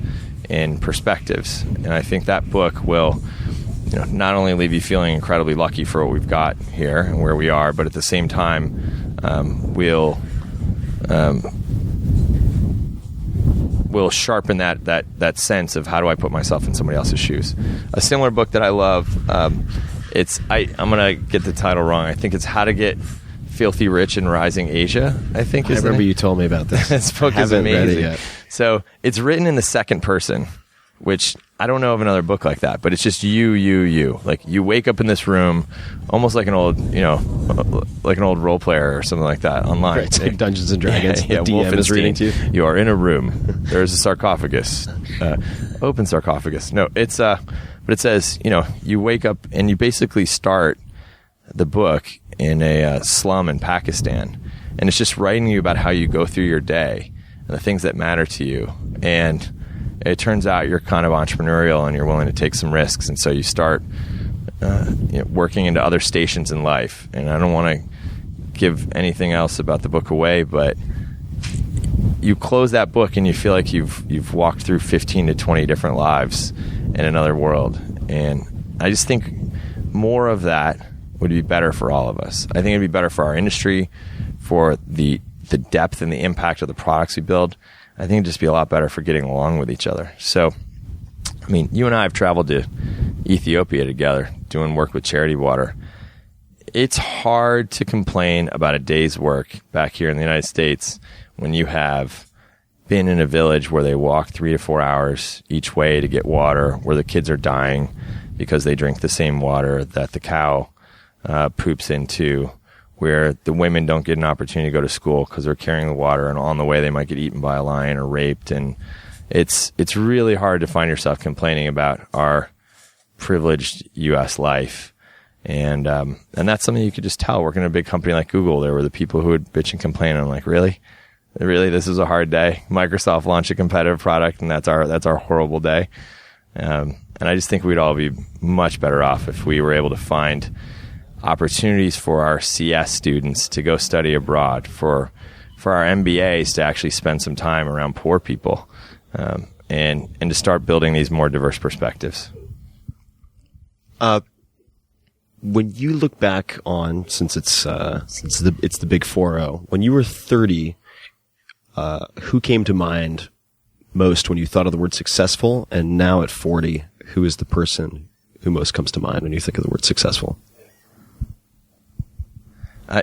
in perspectives. And I think that book will, not only leave you feeling incredibly lucky for what we've got here and where we are, but at the same time, will sharpen that sense of how do I put myself in somebody else's shoes. A similar book that I love, I'm going to get the title wrong. I think it's How to Get Filthy Rich in Rising Asia, I think. I remember you told me about this. This book is amazing. So it's written in the second person, which I don't know of another book like that, but it's just you. Like you wake up in this room almost like an old, like an old role player or something like that online. Right, like Dungeons and Dragons. Yeah, the DM is reading to you. You are in a room. There's a sarcophagus. Open sarcophagus. No, it's but it says, you wake up and you basically start the book in a slum in Pakistan, and it's just writing you about how you go through your day and the things that matter to you. And it turns out you're kind of entrepreneurial and you're willing to take some risks, and so you start working into other stations in life. And I don't want to give anything else about the book away, but you close that book and you feel like you've walked through 15 to 20 different lives in another world. And I just think more of that would be better for all of us. I think it'd be better for our industry, for the depth and the impact of the products we build. I think it'd just be a lot better for getting along with each other. So, I mean, you and I have traveled to Ethiopia together, doing work with Charity Water. It's hard to complain about a day's work back here in the United States when you have been in a village where they walk 3 to 4 hours each way to get water, where the kids are dying because they drink the same water that the cow poops into, where the women don't get an opportunity to go to school because they're carrying the water, and on the way they might get eaten by a lion or raped. And it's really hard to find yourself complaining about our privileged U.S. life. And that's something you could just tell working in a big company like Google. There were the people who would bitch and complain. And I'm like, really, this is a hard day. Microsoft launched a competitive product, and that's our horrible day. And I just think we'd all be much better off if we were able to find opportunities for our CS students to go study abroad, for our MBAs to actually spend some time around poor people, and to start building these more diverse perspectives. When you look back on, since it's the big 4-0, when you were 30, who came to mind most when you thought of the word successful? And now at 40, who is the person who most comes to mind when you think of the word successful?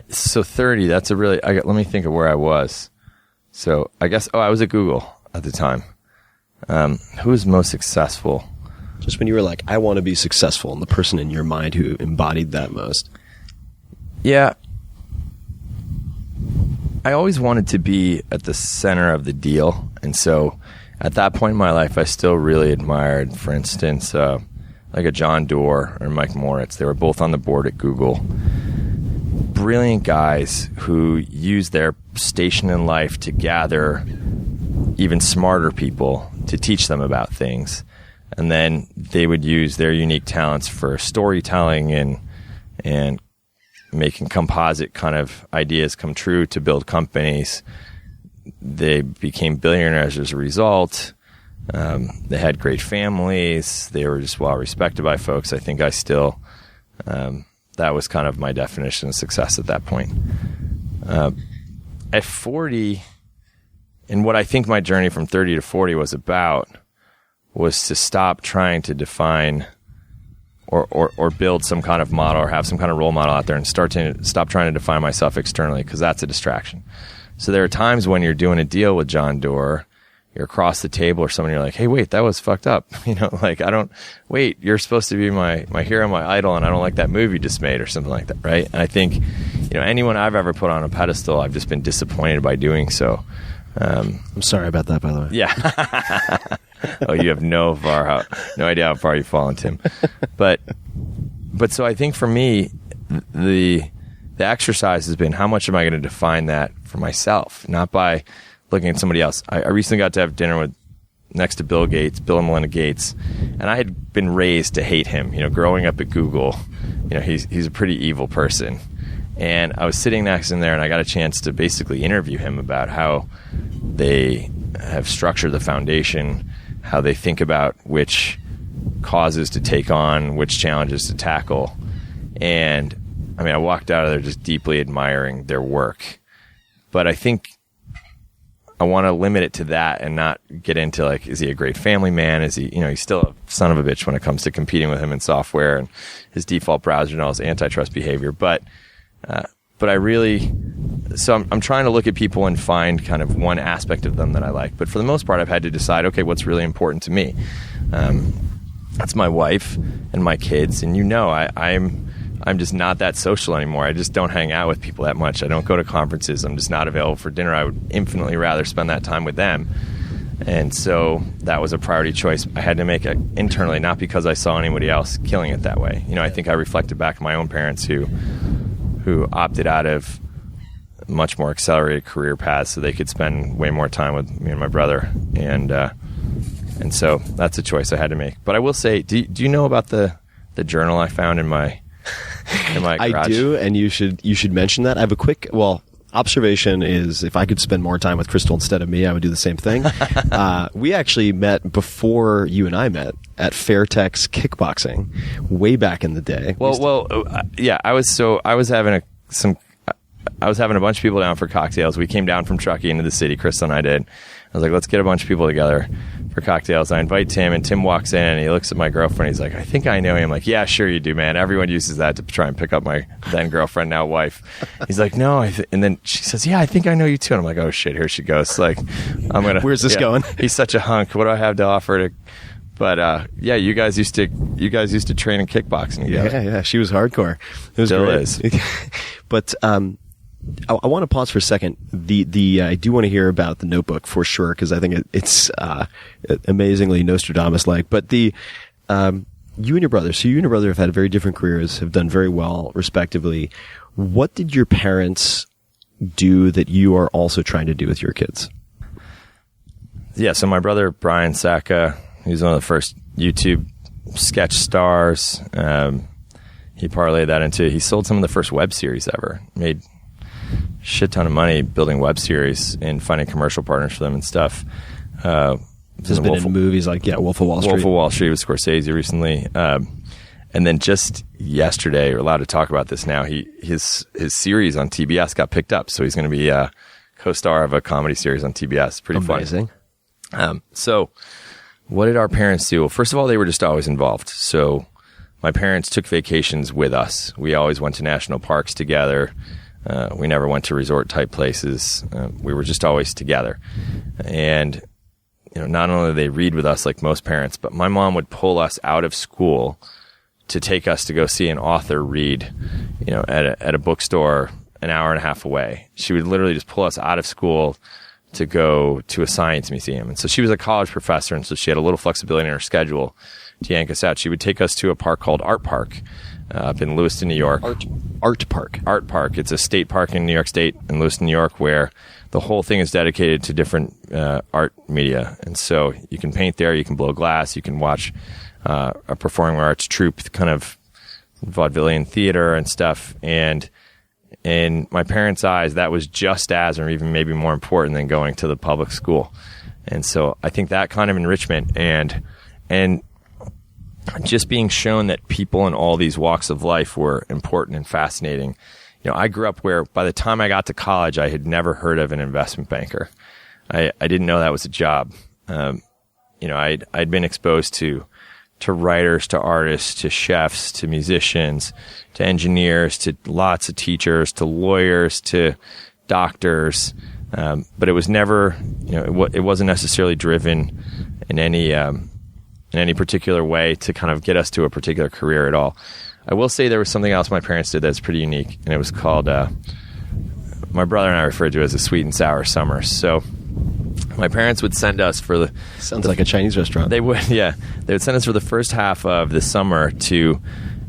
So 30, that's a really, let me think of where I was. So I guess, I was at Google at the time. Who was most successful? Just when you were like, I want to be successful, and the person in your mind who embodied that most. Yeah. I always wanted to be at the center of the deal. And so at that point in my life, I still really admired, for instance, like a John Doerr or Mike Moritz. They were both on the board at Google. Brilliant guys who used their station in life to gather even smarter people to teach them about things. And then they would use their unique talents for storytelling and making composite kind of ideas come true to build companies. They became billionaires as a result. They had great families. They were just well respected by folks. I think I still, that was kind of my definition of success at that point. At 40, and what I think my journey from 30 to 40 was about, was to stop trying to define or build some kind of model or have some kind of role model out there and stop trying to define myself externally, because that's a distraction. So there are times when you're doing a deal with John Doerr, you're across the table or someone, you're like, hey, wait, that was fucked up. Like, you're supposed to be my hero, my idol, and I don't like that movie you just made or something like that, right? And I think, anyone I've ever put on a pedestal, I've just been disappointed by doing so. I'm sorry about that, by the way. Yeah. Oh, you have no idea how far you've fallen, Tim. But so I think for me, the exercise has been, how much am I going to define that for myself, not by looking at somebody else. I recently got to have dinner next to Bill and Melinda Gates, and I had been raised to hate him. Growing up at Google, he's a pretty evil person. And I was sitting next to him there, and I got a chance to basically interview him about how they have structured the foundation, how they think about which causes to take on, which challenges to tackle. And I walked out of there just deeply admiring their work. But I think I want to limit it to that and not get into, like, is he a great family man? Is he, he's still a son of a bitch when it comes to competing with him in software and his default browser and all his antitrust behavior. But I really, so I'm trying to look at people and find kind of one aspect of them that I like. But for the most part, I've had to decide, okay, what's really important to me? That's my wife and my kids. And I'm just not that social anymore. I just don't hang out with people that much. I don't go to conferences. I'm just not available for dinner. I would infinitely rather spend that time with them. And so that was a priority choice I had to make internally, not because I saw anybody else killing it that way. I think I reflected back on my own parents who opted out of much more accelerated career paths so they could spend way more time with me and my brother. And so that's a choice I had to make. But I will say, do you know about the journal I found in my garage? I do, and you should mention that. I have a quick, observation is, if I could spend more time with Crystal instead of me, I would do the same thing. We actually met before you and I met at Fairtex Kickboxing way back in the day. Yeah, I was having a bunch of people down for cocktails. We came down from Truckee into the city, Crystal and I did. I was like, let's get a bunch of people together for cocktails. I invite Tim, and Tim walks in and he looks at my girlfriend. He's like, I think I know you. I'm like, yeah, sure you do, man. Everyone uses that to try and pick up my then girlfriend, now wife. He's like, no. And then she says, yeah, I think I know you too. And I'm like, oh shit, here she goes. Like, where's this going? He's such a hunk. What do I have to offer to? But yeah, you guys used to train in kickboxing together. Yeah. She was hardcore. It was Still great. is. But I want to pause for a second. I do want to hear about the Notebook for sure, because I think it's amazingly Nostradamus-like. But you and your brother have had very different careers, have done very well respectively. What did your parents do that you are also trying to do with your kids? Yeah, so my brother Brian Sacca, he's one of the first YouTube sketch stars. He parlayed that into, he sold some of the first web series ever, made shit ton of money building web series and finding commercial partners for them and stuff. Has been in movies like Wolf of Wall Street. Wolf of Wall Street with Scorsese recently. And then just yesterday, we're allowed to talk about this now, his series on TBS got picked up, so he's going to be co-star of a comedy series on TBS. Pretty Amazing. funny. So what did our parents do? Well, first of all, they were just always involved. So my parents took vacations with us. We always went to national parks together. We never went to resort type places. We were just always together. And, not only did they read with us like most parents, but my mom would pull us out of school to take us to go see an author read, at a bookstore an hour and a half away. She would literally just pull us out of school to go to a science museum. And so she was a college professor, and so she had a little flexibility in her schedule to yank us out. She would take us to a park called Art Park up in Lewiston, New York. Art Park. Art Park. It's a state park in New York State, in Lewiston, New York, where the whole thing is dedicated to different art media. And so you can paint there, you can blow glass, you can watch a performing arts troupe, kind of vaudevillian theater and stuff. And in my parents' eyes, that was just as, or even maybe more important than going to the public school. And so I think that kind of enrichment and just being shown that people in all these walks of life were important and fascinating. I grew up where by the time I got to college, I had never heard of an investment banker. I didn't know that was a job. I'd been exposed to writers, to artists, to chefs, to musicians, to engineers, to lots of teachers, to lawyers, to doctors. But it was never, it wasn't necessarily driven in any particular way to kind of get us to a particular career at all. I will say there was something else my parents did that's pretty unique, and it was called, my brother and I referred to it as a sweet and sour summer. So my parents would send us for the... Sounds like a Chinese restaurant. They would, yeah. They would send us for the first half of the summer to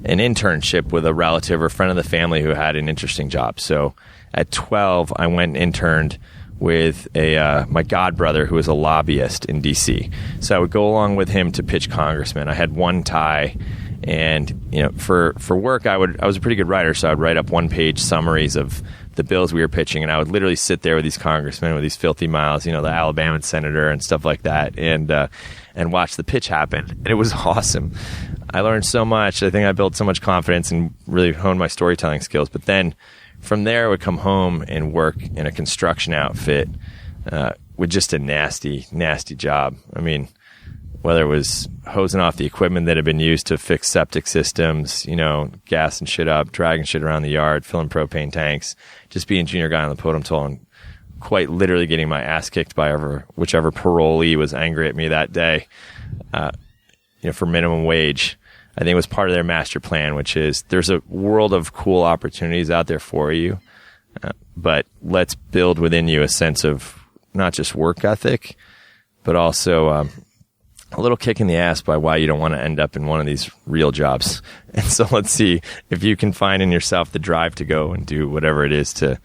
an internship with a relative or friend of the family who had an interesting job. So at 12, I went and interned with my godbrother who was a lobbyist in D.C. So I would go along with him to pitch congressmen. I had one tie, and for work, I was a pretty good writer, so I'd write up one-page summaries of the bills we were pitching, and I would literally sit there with these congressmen with these filthy miles, the Alabama senator and stuff like that, and watch the pitch happen. And it was awesome. I learned so much. I think I built so much confidence and really honed my storytelling skills. But then from there, I would come home and work in a construction outfit with just a nasty, nasty job. I mean, whether it was hosing off the equipment that had been used to fix septic systems, gassing shit up, dragging shit around the yard, filling propane tanks, just being junior guy on the totem pole and quite literally getting my ass kicked by whichever parolee was angry at me that day, for minimum wage. I think it was part of their master plan, which is there's a world of cool opportunities out there for you, but let's build within you a sense of not just work ethic, but also a little kick in the ass by why you don't want to end up in one of these real jobs. And so let's see if you can find in yourself the drive to go and do whatever it is to.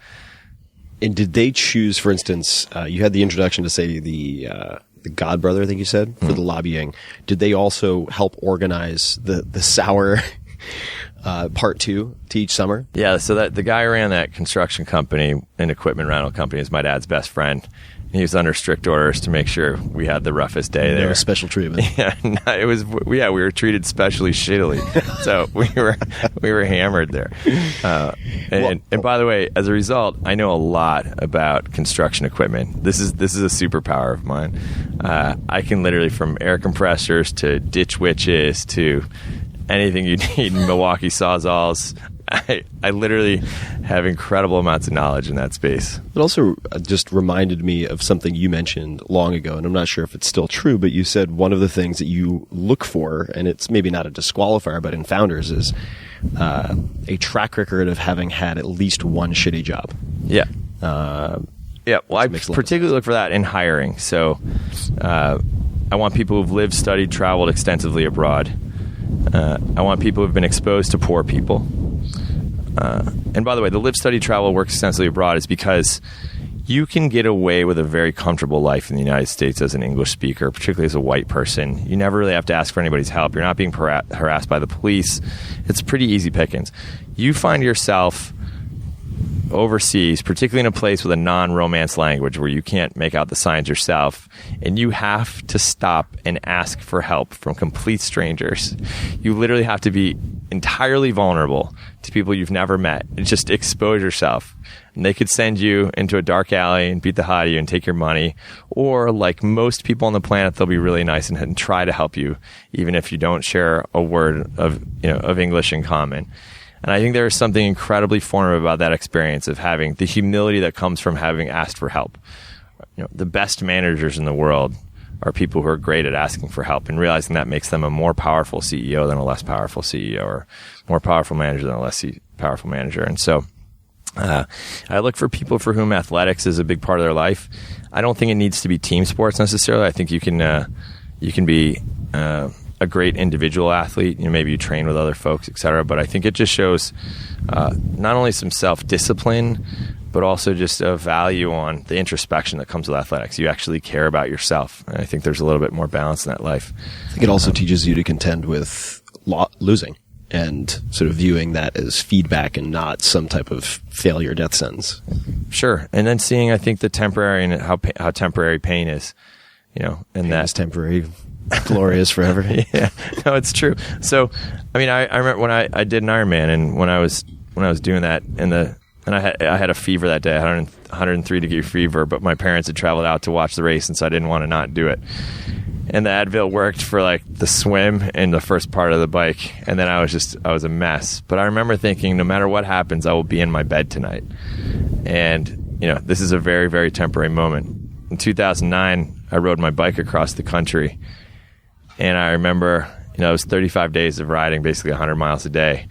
And did they choose, for instance, you had the introduction to say the godbrother, I think you said, for the lobbying. Did they also help organize the sour part two to each summer? Yeah, so that the guy who ran that construction company and equipment rental company is my dad's best friend. He was under strict orders to make sure we had the roughest day there. Special treatment. Yeah, it was. Yeah, we were treated especially shittily, so we were hammered there. And by the way, as a result, I know a lot about construction equipment. This is a superpower of mine. I can literally, from air compressors to ditch witches to anything you need, Milwaukee Sawzalls. I literally have incredible amounts of knowledge in that space. It also just reminded me of something you mentioned long ago, and I'm not sure if it's still true, but you said one of the things that you look for, and it's maybe not a disqualifier, but in founders, is a track record of having had at least one shitty job. Yeah. Yeah, well, I particularly look for that in hiring. So I want people who've lived, studied, traveled extensively abroad. I want people who've been exposed to poor people. And by the way, the live, study, travel, work extensively abroad is because you can get away with a very comfortable life in the United States as an English speaker, particularly as a white person. You never really have to ask for anybody's help. You're not being harassed by the police. It's pretty easy pickings. You find yourself overseas, particularly in a place with a non-Romance language where you can't make out the signs yourself, and you have to stop and ask for help from complete strangers. You literally have to be entirely vulnerable to people you've never met. And just expose yourself. And they could send you into a dark alley and beat the hell out of you and take your money. Or like most people on the planet, they'll be really nice and try to help you, even if you don't share a word of English in common. And I think there is something incredibly formative about that experience of having the humility that comes from having asked for help. The best managers in the world are people who are great at asking for help and realizing that makes them a more powerful CEO than a less powerful CEO, or more powerful manager than a less powerful manager. And so I look for people for whom athletics is a big part of their life. I don't think it needs to be team sports necessarily. I think you can be a great individual athlete. Maybe you train with other folks, et cetera. But I think it just shows not only some self-discipline, but also just a value on the introspection that comes with athletics. You actually care about yourself. And I think there's a little bit more balance in that life. I think it also teaches you to contend with losing and sort of viewing that as feedback and not some type of failure death sentence. Sure. And then seeing, I think, the temporary and how temporary pain is, and pain that is temporary, glory is forever. Yeah, no, it's true. So, I mean, I remember when I did an Ironman, and when I was doing that, and I had a fever that day, 103 degree fever, but my parents had traveled out to watch the race, and so I didn't want to not do it. And the Advil worked for like the swim and the first part of the bike, and then I was a mess. But I remember thinking, no matter what happens, I will be in my bed tonight. And this is a very, very temporary moment. In 2009, I rode my bike across the country, and I remember, it was 35 days of riding, basically 100 miles a day.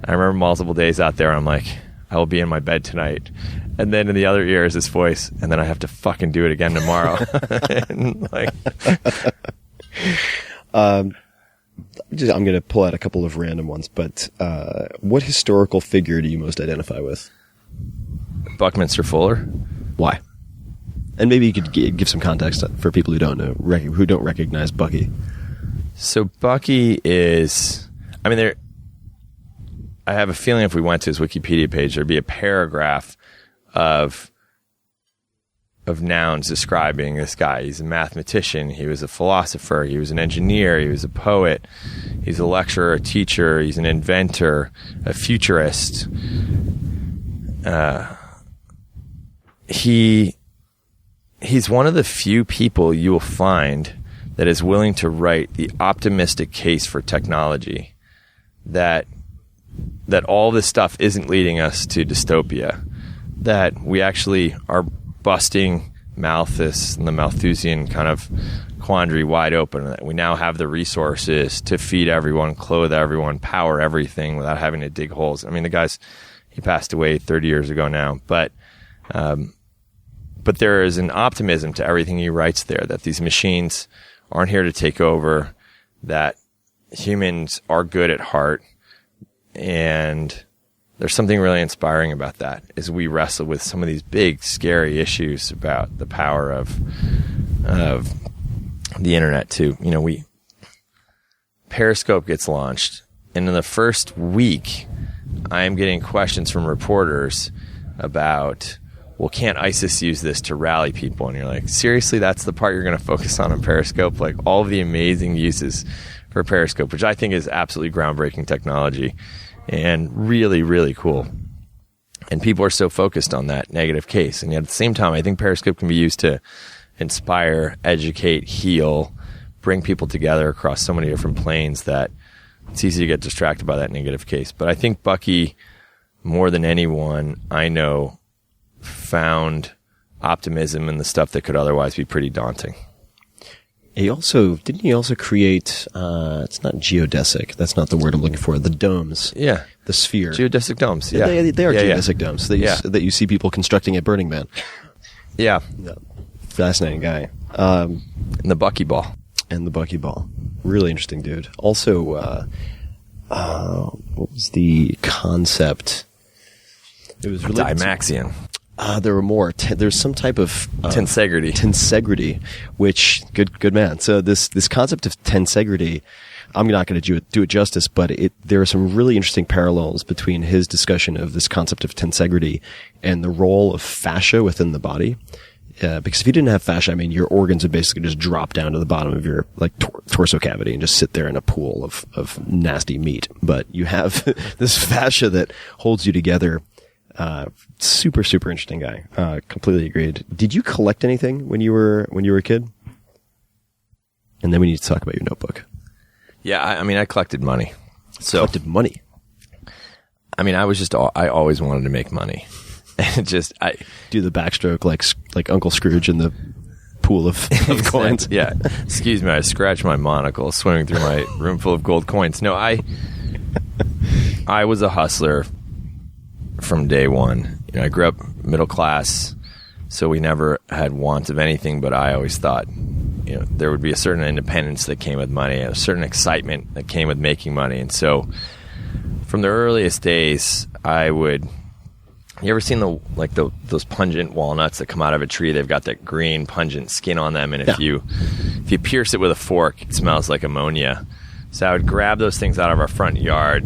I remember multiple days out there, I'm like, I will be in my bed tonight. And then in the other ear is this voice, and then I have to fucking do it again tomorrow. And I'm going to pull out a couple of random ones, but what historical figure do you most identify with? Buckminster Fuller. Why? And maybe you could give some context for people who don't know, who don't recognize Bucky. So Bucky is, I have a feeling if we went to his Wikipedia page, there'd be a paragraph of nouns describing this guy. He's a mathematician. He was a philosopher. He was an engineer. He was a poet. He's a lecturer, a teacher. He's an inventor, a futurist. He's one of the few people you will find that is willing to write the optimistic case for technology, that all this stuff isn't leading us to dystopia, that we actually are busting Malthus and the Malthusian kind of quandary wide open, that we now have the resources to feed everyone, clothe everyone, power everything without having to dig holes. The guy's, he passed away 30 years ago now, but there is an optimism to everything he writes there, that these machines aren't here to take over, that humans are good at heart. And there's something really inspiring about that as we wrestle with some of these big, scary issues about the power of the internet too. Periscope gets launched, and in the first week, I am getting questions from reporters about, well, can't ISIS use this to rally people? And you're like, seriously, that's the part you're going to focus on Periscope? Like all of the amazing uses for Periscope, which I think is absolutely groundbreaking technology and really, really cool. And people are so focused on that negative case. And yet at the same time, I think Periscope can be used to inspire, educate, heal, bring people together across so many different planes that it's easy to get distracted by that negative case. But I think Bucky, more than anyone I know, found optimism in the stuff that could otherwise be pretty daunting. Didn't he also create, it's not geodesic, that's not the word I'm looking for, the domes. Yeah. The sphere. Geodesic domes, yeah. They are geodesic domes that you see people constructing at Burning Man. Yeah. Fascinating guy. And the Bucky ball. Really interesting dude. Also, what was the concept? It was related Dymaxion. There were more. There's some type of tensegrity, which good man. So this concept of tensegrity, I'm not going to do it justice, but there are some really interesting parallels between his discussion of this concept of tensegrity and the role of fascia within the body. because if you didn't have fascia, I mean, your organs would basically just drop down to the bottom of your like torso cavity and just sit there in a pool of nasty meat. But you have this fascia that holds you together. Super, super interesting guy. Completely agreed. Did you collect anything when you were a kid? And then we need to talk about your notebook. Yeah, I mean, I collected money. Collected money. I mean, I always wanted to make money. And I do the backstroke like Uncle Scrooge in the pool of coins. Yeah. Excuse me, I scratched my monocle swimming through my room full of gold coins. No, I was a hustler from day one. You know, I grew up middle class, so we never had want of anything, but I always thought, you know, there would be a certain independence that came with money, a certain excitement that came with making money. And so from the earliest days, you ever seen those pungent walnuts that come out of a tree? They've got that green pungent skin on them, and if you pierce it with a fork, it smells like ammonia. So I would grab those things out of our front yard,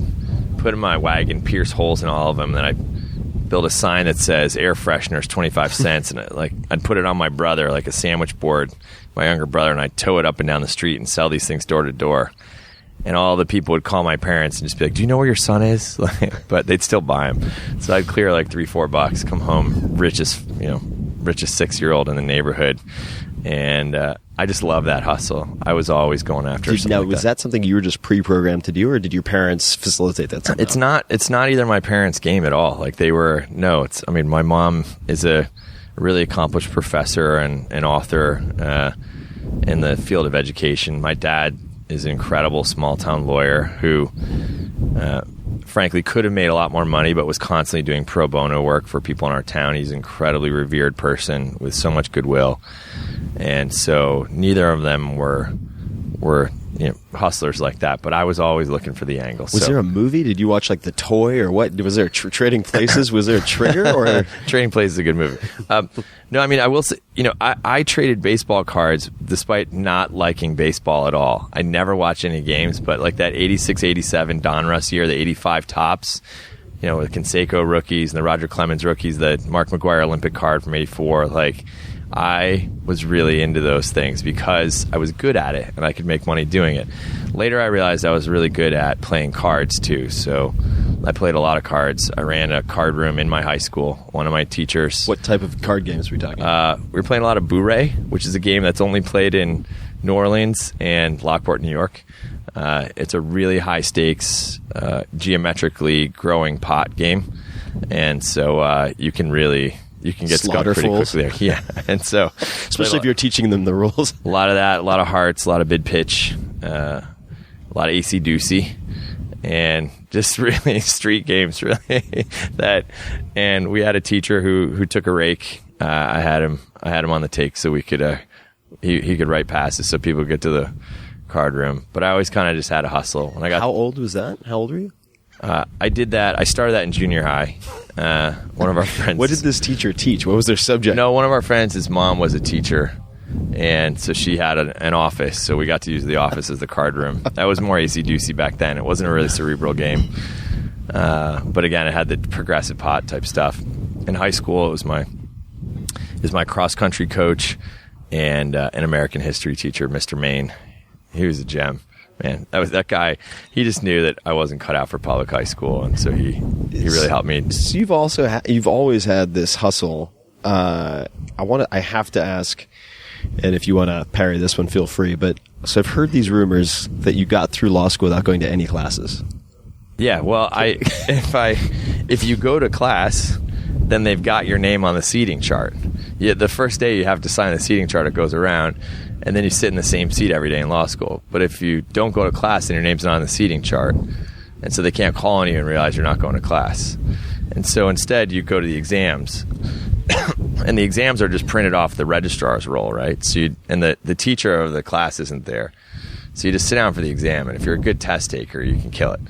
put them in my wagon, pierce holes in all of them, and then I'd build a sign that says air fresheners 25 cents, and I'd put it on my brother like a sandwich board, my younger brother, and I'd tow it up and down the street and sell these things door to door. And all the people would call my parents and just be like, "Do you know where your son is?" But they'd still buy them. So I'd clear like $3-4, come home richest 6-year-old in the neighborhood, and I just love that hustle. I was always going after. Was that something you were just pre-programmed to do, or did your parents facilitate that somehow? It's not either my parents' game at all. Like my mom is a really accomplished professor and an author in the field of education. My dad is an incredible small-town lawyer who, frankly, could have made a lot more money, but was constantly doing pro bono work for people in our town. He's an incredibly revered person with so much goodwill. And so neither of them were hustlers like that, but I was always looking for the angle. Was there a movie? Did you watch like The Toy or what? Was there Trading Places? Was there a trigger? Or Trading Places is a good movie. No, I mean, I will say, I traded baseball cards despite not liking baseball at all. I never watched any games, but like that 86-87 Donruss year, the 85 Topps, with Canseco rookies and the Roger Clemens rookies, the Mark McGwire Olympic card from 84, I was really into those things because I was good at it and I could make money doing it. Later, I realized I was really good at playing cards too. So I played a lot of cards. I ran a card room in my high school. One of my teachers. What type of card games were we talking about? We were playing a lot of Bourrée, which is a game that's only played in New Orleans and Lockport, New York. It's a really high stakes, geometrically growing pot game. And so you can get skunked pretty quickly there. Yeah. And so, especially if you're teaching them the rules. A lot of that, a lot of hearts, a lot of bid pitch, a lot of AC-doocy, and just really street games, really. And we had a teacher who took a rake. I had him on the take so we could, he could write passes so people could get to the card room. But I always kind of just had a hustle. How old was that? How old were you? I did that. I started that in junior high. One of our friends. What did this teacher teach? What was their subject? No, one of our friends, his mom was a teacher, and so she had an office. So we got to use the office as the card room. That was more AC-doocy back then. It wasn't a really cerebral game, but again, it had the progressive pot type stuff. In high school, it was my cross country coach and an American history teacher, Mr. Maine. He was a gem. Man, that guy. He just knew that I wasn't cut out for public high school, and so he really helped me. So you've always had this hustle. I have to ask, and if you want to parry this one, feel free. But so I've heard these rumors that you got through law school without going to any classes. Yeah, well, if you go to class, then they've got your name on the seating chart. Yeah, the first day you have to sign the seating chart that goes around. And then you sit in the same seat every day in law school. But if you don't go to class, then your name's not on the seating chart. And so they can't call on you and realize you're not going to class. And so instead, you go to the exams. And the exams are just printed off the registrar's roll, right? So the teacher of the class isn't there. So you just sit down for the exam. And if you're a good test taker, you can kill it.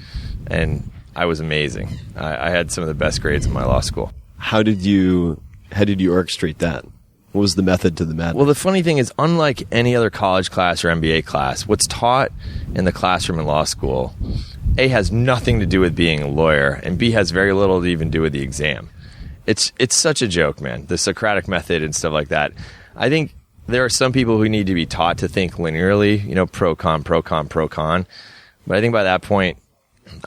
And I was amazing. I had some of the best grades in my law school. How did you orchestrate that? What was the method to the madness? Well, the funny thing is, unlike any other college class or MBA class, what's taught in the classroom in law school, A, has nothing to do with being a lawyer, and B, has very little to even do with the exam. It's such a joke, man. The Socratic method and stuff like that. I think there are some people who need to be taught to think linearly, pro, con, pro, con, pro, con. But I think by that point,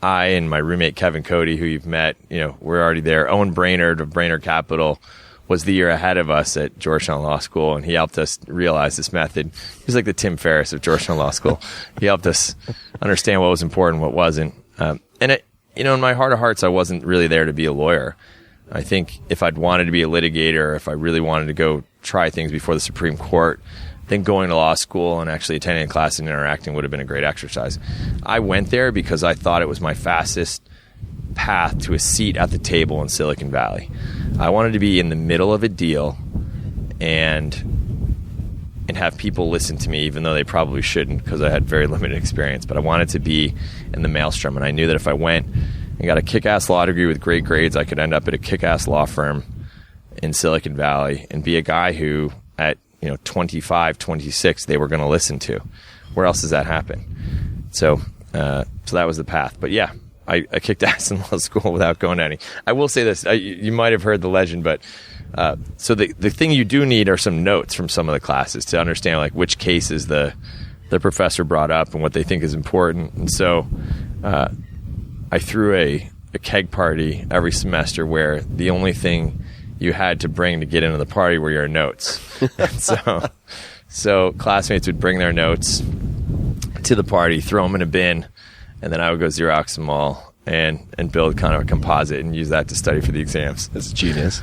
I and my roommate Kevin Cody, who you've met, we're already there. Owen Brainerd of Brainerd Capital was the year ahead of us at Georgetown Law School, and he helped us realize this method. He's like the Tim Ferriss of Georgetown Law School. He helped us understand what was important, what wasn't. In my heart of hearts, I wasn't really there to be a lawyer. I think if I'd wanted to be a litigator, if I really wanted to go try things before the Supreme Court, then going to law school and actually attending a class and interacting would have been a great exercise. I went there because I thought it was my fastest path to a seat at the table in Silicon Valley. I wanted to be in the middle of a deal and have people listen to me, even though they probably shouldn't because I had very limited experience. But I wanted to be in the maelstrom, and I knew that if I went and got a kick-ass law degree with great grades, I could end up at a kick-ass law firm in Silicon Valley and be a guy who at 25, 26, they were going to listen to. Where else does that happen? So that was the path. But yeah, I kicked ass in law school without going to any. I will say this: you might have heard the legend, but so the thing you do need are some notes from some of the classes to understand like which cases the professor brought up and what they think is important. And so I threw a keg party every semester where the only thing you had to bring to get into the party were your notes. So classmates would bring their notes to the party, throw them in a bin, and then I would go Xerox them all and build kind of a composite and use that to study for the exams. That's genius.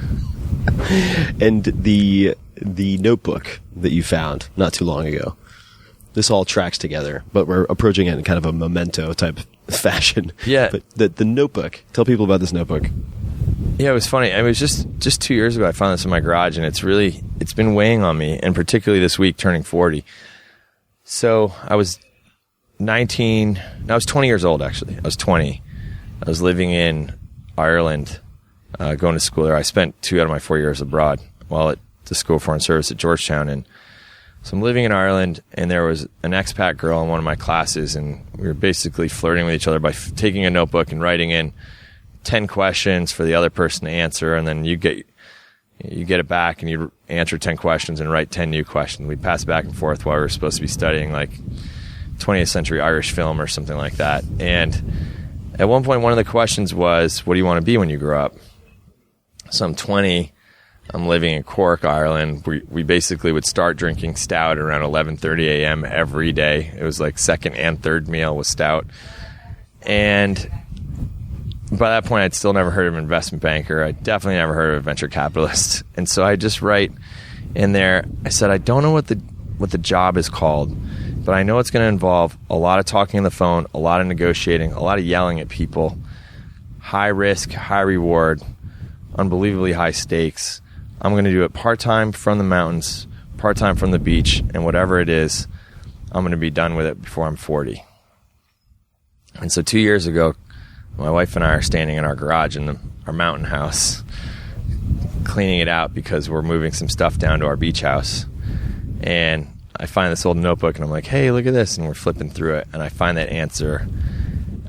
And the notebook that you found not too long ago, this all tracks together, but we're approaching it in kind of a memento type fashion. Yeah. But the notebook, tell people about this notebook. Yeah, it was funny. It was just 2 years ago I found this in my garage, and it's been weighing on me, and particularly this week turning 40. So I was 19, I was 20 years old actually. I was 20. I was living in Ireland, going to school there. I spent 2 out of my 4 years abroad while at the School of Foreign Service at Georgetown, and so I'm living in Ireland, and there was an expat girl in one of my classes, and we were basically flirting with each other by taking a notebook and writing in 10 questions for the other person to answer, and then you get it back and you answer 10 questions and write 10 new questions. We'd pass back and forth while we were supposed to be studying like 20th century Irish film or something like that. And at one point, one of the questions was, what do you want to be when you grow up? So I'm 20. I'm living in Cork, Ireland. We basically would start drinking stout around 11:30 a.m. every day. It was like second and third meal was stout. And by that point, I'd still never heard of an investment banker. I definitely never heard of a venture capitalist. And so I just write in there, I said, I don't know what the job is called, but I know it's going to involve a lot of talking on the phone, a lot of negotiating, a lot of yelling at people, high risk, high reward, unbelievably high stakes. I'm going to do it part-time from the mountains, part-time from the beach, and whatever it is, I'm going to be done with it before I'm 40. And so 2 years ago, my wife and I are standing in our garage in our mountain house, cleaning it out because we're moving some stuff down to our beach house. And I find this old notebook, and I'm like, hey, look at this. And we're flipping through it, and I find that answer.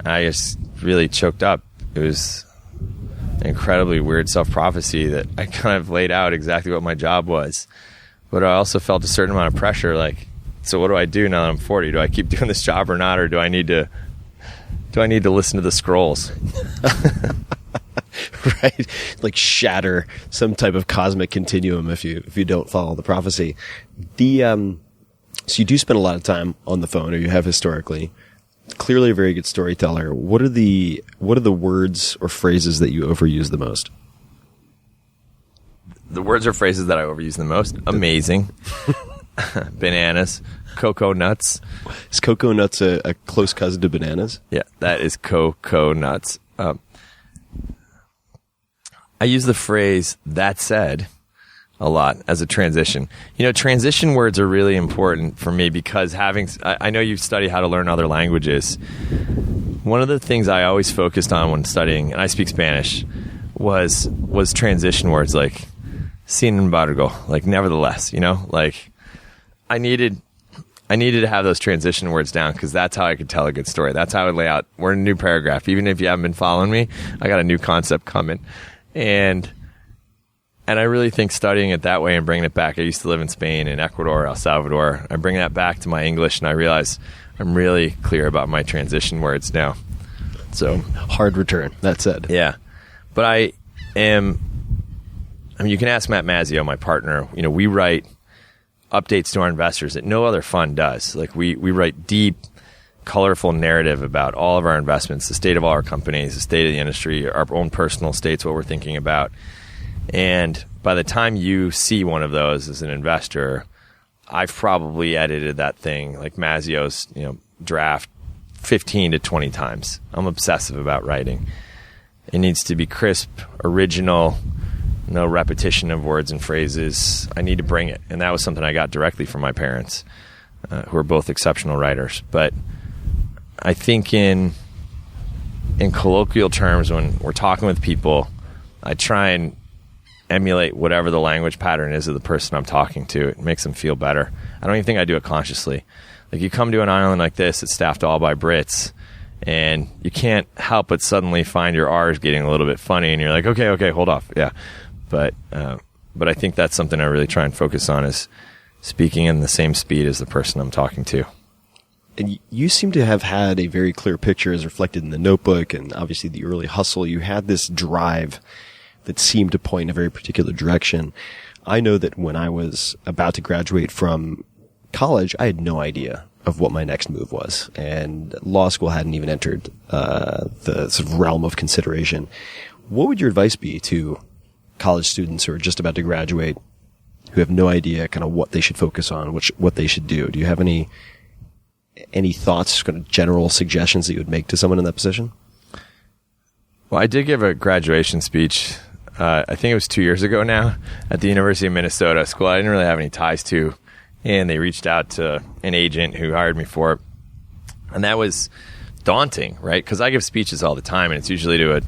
I just really choked up. It was an incredibly weird self-prophecy that I kind of laid out exactly what my job was. But I also felt a certain amount of pressure, like, so what do I do now that I'm 40? Do I keep doing this job or not, or do I need to listen to the scrolls? Right? Like shatter some type of cosmic continuum if you don't follow the prophecy. So you do spend a lot of time on the phone, or you have historically. Clearly a very good storyteller. What are the words or phrases that you overuse the most? The words or phrases that I overuse the most? Amazing. Bananas. Cocoa nuts. Is cocoa nuts a close cousin to bananas? Yeah, that is cocoa nuts. I use the phrase, that said, a lot as a transition. Transition words are really important for me because I know you study how to learn other languages. One of the things I always focused on when studying, and I speak Spanish, was transition words like sin embargo, like nevertheless, like I needed to have those transition words down because that's how I could tell a good story. That's how I would lay out. We're in a new paragraph. Even if you haven't been following me, I got a new concept coming. And I really think studying it that way and bringing it back. I used to live in Spain and Ecuador, El Salvador. I bring that back to my English, and I realize I'm really clear about my transition words now. So Hard return, that said. yeah. But I mean, you can ask Matt Mazzio, my partner. You know, we write updates to our investors that no other fund does. Like we write deep, colorful narrative about all of our investments, the state of all our companies, the state of the industry, our own personal states, what we're thinking about. And by the time you see one of those as an investor, I've probably edited that thing like Mazzio's, draft 15 to 20 times. I'm obsessive about writing. It needs to be crisp, original, no repetition of words and phrases. I need to bring it. And that was something I got directly from my parents, who are both exceptional writers. But I think in colloquial terms, when we're talking with people, I try and emulate whatever the language pattern is of the person I'm talking to. It makes them feel better. I don't even think I do it consciously. Like, you come to an island like this, it's staffed all by Brits, and you can't help but suddenly find your R's getting a little bit funny, and you're like, okay, hold off. Yeah. But I think that's something I really try and focus on, is speaking in the same speed as the person I'm talking to. And you seem to have had a very clear picture, as reflected in the notebook and obviously the early hustle. You had this drive that seemed to point in a very particular direction. I know that when I was about to graduate from college, I had no idea of what my next move was, and law school hadn't even entered the sort of realm of consideration. What would your advice be to college students who are just about to graduate, who have no idea kind of what they should focus on, what they should do? Do you have any thoughts, kind of general suggestions that you would make to someone in that position? Well, I did give a graduation speech, I think it was 2 years ago now, at the University of Minnesota, a school I didn't really have any ties to. And they reached out to an agent who hired me for it. And that was daunting, right? Because I give speeches all the time, and it's usually to a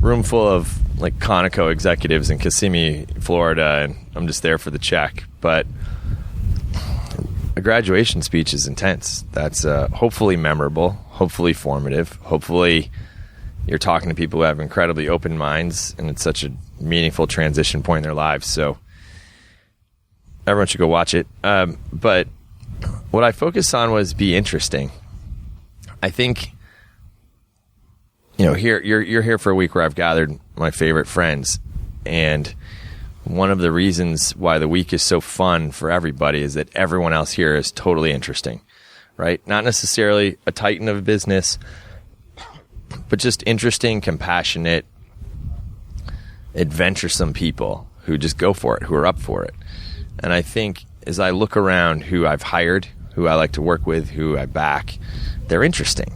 room full of like Conoco executives in Kissimmee, Florida, and I'm just there for the check. But a graduation speech is intense. That's hopefully memorable, hopefully formative, hopefully you're talking to people who have incredibly open minds, and it's such a meaningful transition point in their lives. So everyone should go watch it. But what I focused on was be interesting. I think, here you're here for a week where I've gathered my favorite friends, and one of the reasons why the week is so fun for everybody is that everyone else here is totally interesting, right? Not necessarily a titan of business, but just interesting, compassionate, adventuresome people who just go for it, who are up for it. And I think as I look around who I've hired, who I like to work with, who I back, they're interesting.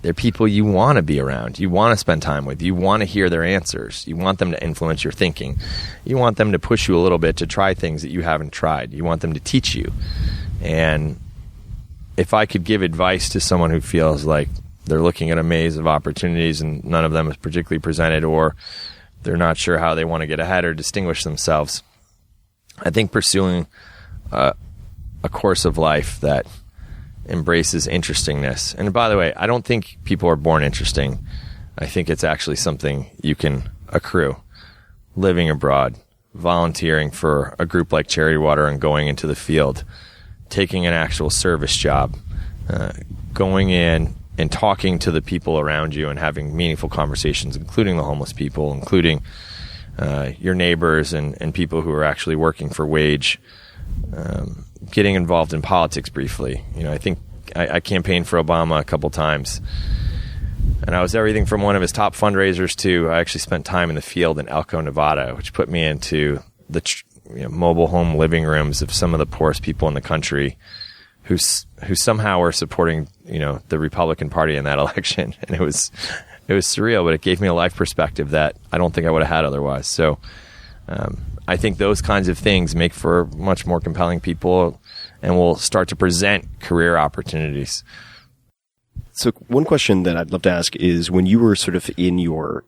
They're people you want to be around. You want to spend time with. You want to hear their answers. You want them to influence your thinking. You want them to push you a little bit to try things that you haven't tried. You want them to teach you. And if I could give advice to someone who feels like they're looking at a maze of opportunities and none of them is particularly presented, or they're not sure how they want to get ahead or distinguish themselves, I think pursuing a course of life that embraces interestingness. And by the way, I don't think people are born interesting. I think it's actually something you can accrue. Living abroad, volunteering for a group like Charity Water and going into the field, taking an actual service job, going in and talking to the people around you and having meaningful conversations, including the homeless people, including your neighbors and people who are actually working for wage, getting involved in politics briefly. I think I campaigned for Obama a couple times, and I was everything from one of his top fundraisers to I actually spent time in the field in Elko, Nevada, which put me into the mobile home living rooms of some of the poorest people in the country who somehow were supporting the Republican Party in that election. And it was surreal, but it gave me a life perspective that I don't think I would have had otherwise. So I think those kinds of things make for much more compelling people and will start to present career opportunities. So one question that I'd love to ask is, when you were sort of in your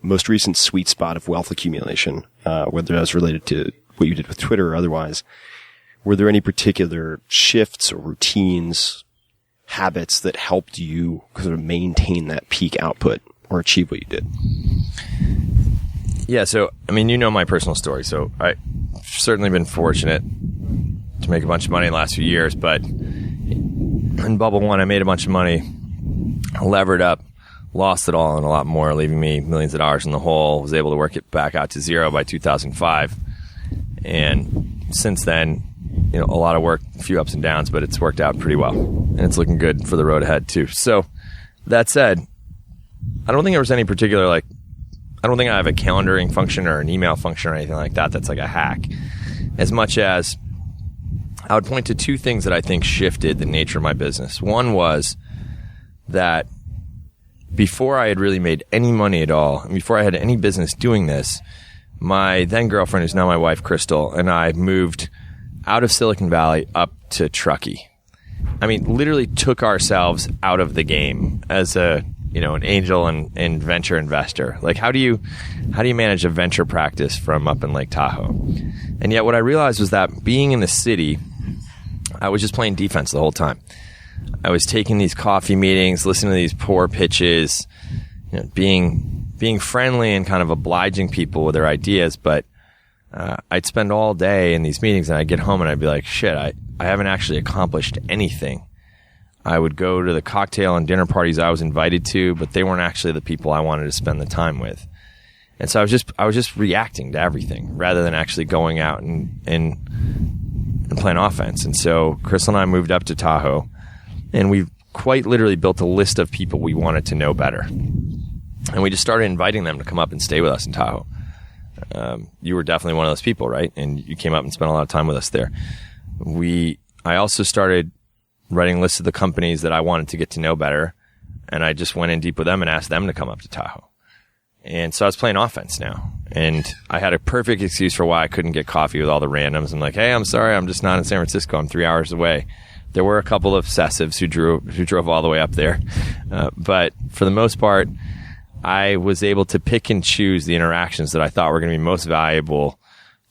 most recent sweet spot of wealth accumulation, whether that was related to what you did with Twitter or otherwise, were there any particular shifts or routines, habits that helped you sort of maintain that peak output or achieve what you did? Yeah, so, I mean, you know my personal story. So I've certainly been fortunate to make a bunch of money in the last few years. But in Bubble 1, I made a bunch of money, levered up, lost it all and a lot more, leaving me millions of dollars in the hole. Was able to work it back out to zero by 2005. And since then, a lot of work, a few ups and downs, but it's worked out pretty well. And it's looking good for the road ahead, too. So that said, I don't think there was any particular, I don't think I have a calendaring function or an email function or anything like that that's like a hack. As much as I would point to two things that I think shifted the nature of my business. One was that before I had really made any money at all, and before I had any business doing this, my then girlfriend, who's now my wife, Crystal, and I moved out of Silicon Valley up to Truckee. I mean, literally took ourselves out of the game as an angel and venture investor. Like, how do you manage a venture practice from up in Lake Tahoe? And yet what I realized was that being in the city, I was just playing defense the whole time. I was taking these coffee meetings, listening to these poor pitches, being friendly and kind of obliging people with their ideas. But I'd spend all day in these meetings and I'd get home and I'd be like, shit, I haven't actually accomplished anything. I would go to the cocktail and dinner parties I was invited to, but they weren't actually the people I wanted to spend the time with. And so I was just reacting to everything rather than actually going out and playing offense. And so Crystal and I moved up to Tahoe, and we quite literally built a list of people we wanted to know better. And we just started inviting them to come up and stay with us in Tahoe. You were definitely one of those people, right? And you came up and spent a lot of time with us there. I also started writing lists of the companies that I wanted to get to know better, and I just went in deep with them and asked them to come up to Tahoe. And so I was playing offense now, and I had a perfect excuse for why I couldn't get coffee with all the randoms. I'm like, hey, I'm sorry, I'm just not in San Francisco. I'm 3 hours away. There were a couple of obsessives who drove all the way up there, but for the most part, I was able to pick and choose the interactions that I thought were going to be most valuable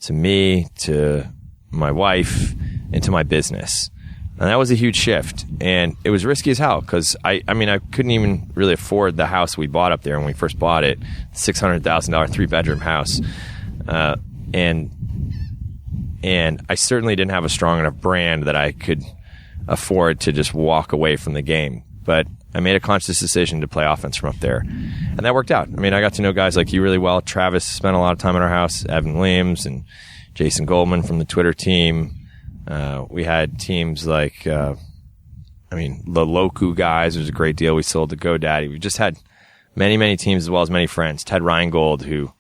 to me, to my wife, and to my business. And that was a huge shift. And it was risky as hell because I couldn't even really afford the house we bought up there when we first bought it, $600,000 3-bedroom house. And I certainly didn't have a strong enough brand that I could afford to just walk away from the game. But I made a conscious decision to play offense from up there. And that worked out. I mean, I got to know guys like you really well. Travis spent a lot of time at our house, Evan Williams and Jason Goldman from the Twitter team. We had teams like, the Loku guys. It was a great deal. We sold to GoDaddy. We just had many, many teams as well as many friends. Ted Reingold, who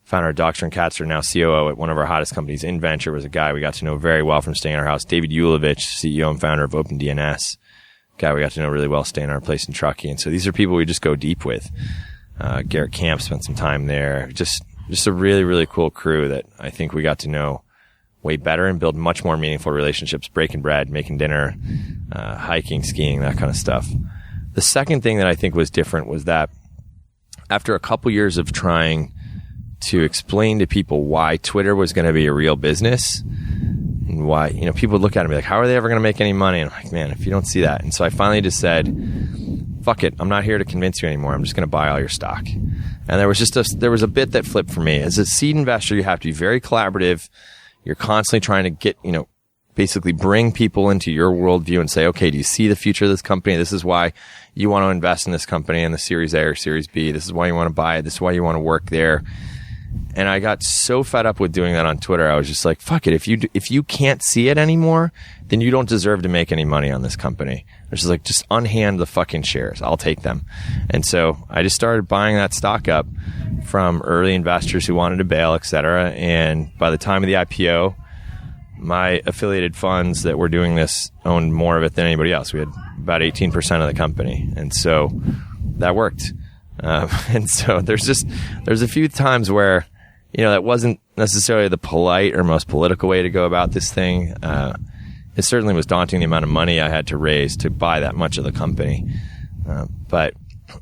founded our Doctor and Katzer, now COO at one of our hottest companies, InVenture, was a guy we got to know very well from staying at our house. David Yulovich, CEO and founder of OpenDNS, guy we got to know really well staying at our place in Truckee. And so these are people we just go deep with. Garrett Camp spent some time there. Just a really, really cool crew that I think we got to know way better and build much more meaningful relationships, breaking bread, making dinner, hiking, skiing, that kind of stuff. The second thing that I think was different was that after a couple years of trying to explain to people why Twitter was going to be a real business and why, people would look at it and be like, how are they ever going to make any money? And I'm like, man, if you don't see that. And so I finally just said, fuck it. I'm not here to convince you anymore. I'm just going to buy all your stock. And there was a bit that flipped for me. As a seed investor, you have to be very collaborative. You're constantly trying to get, basically bring people into your worldview and say, okay, do you see the future of this company? This is why you want to invest in this company in the Series A or Series B. This is why you want to buy it. This is why you want to work there. And I got so fed up with doing that on Twitter. I was just like, fuck it. If you can't see it anymore, then you don't deserve to make any money on this company. I was just like, just unhand the fucking shares. I'll take them. And so I just started buying that stock up from early investors who wanted to bail, et cetera. And by the time of the IPO, my affiliated funds that were doing this owned more of it than anybody else. We had about 18% of the company. And so that worked. And so there's a few times where, that wasn't necessarily the polite or most political way to go about this thing. It certainly was daunting, the amount of money I had to raise to buy that much of the company. But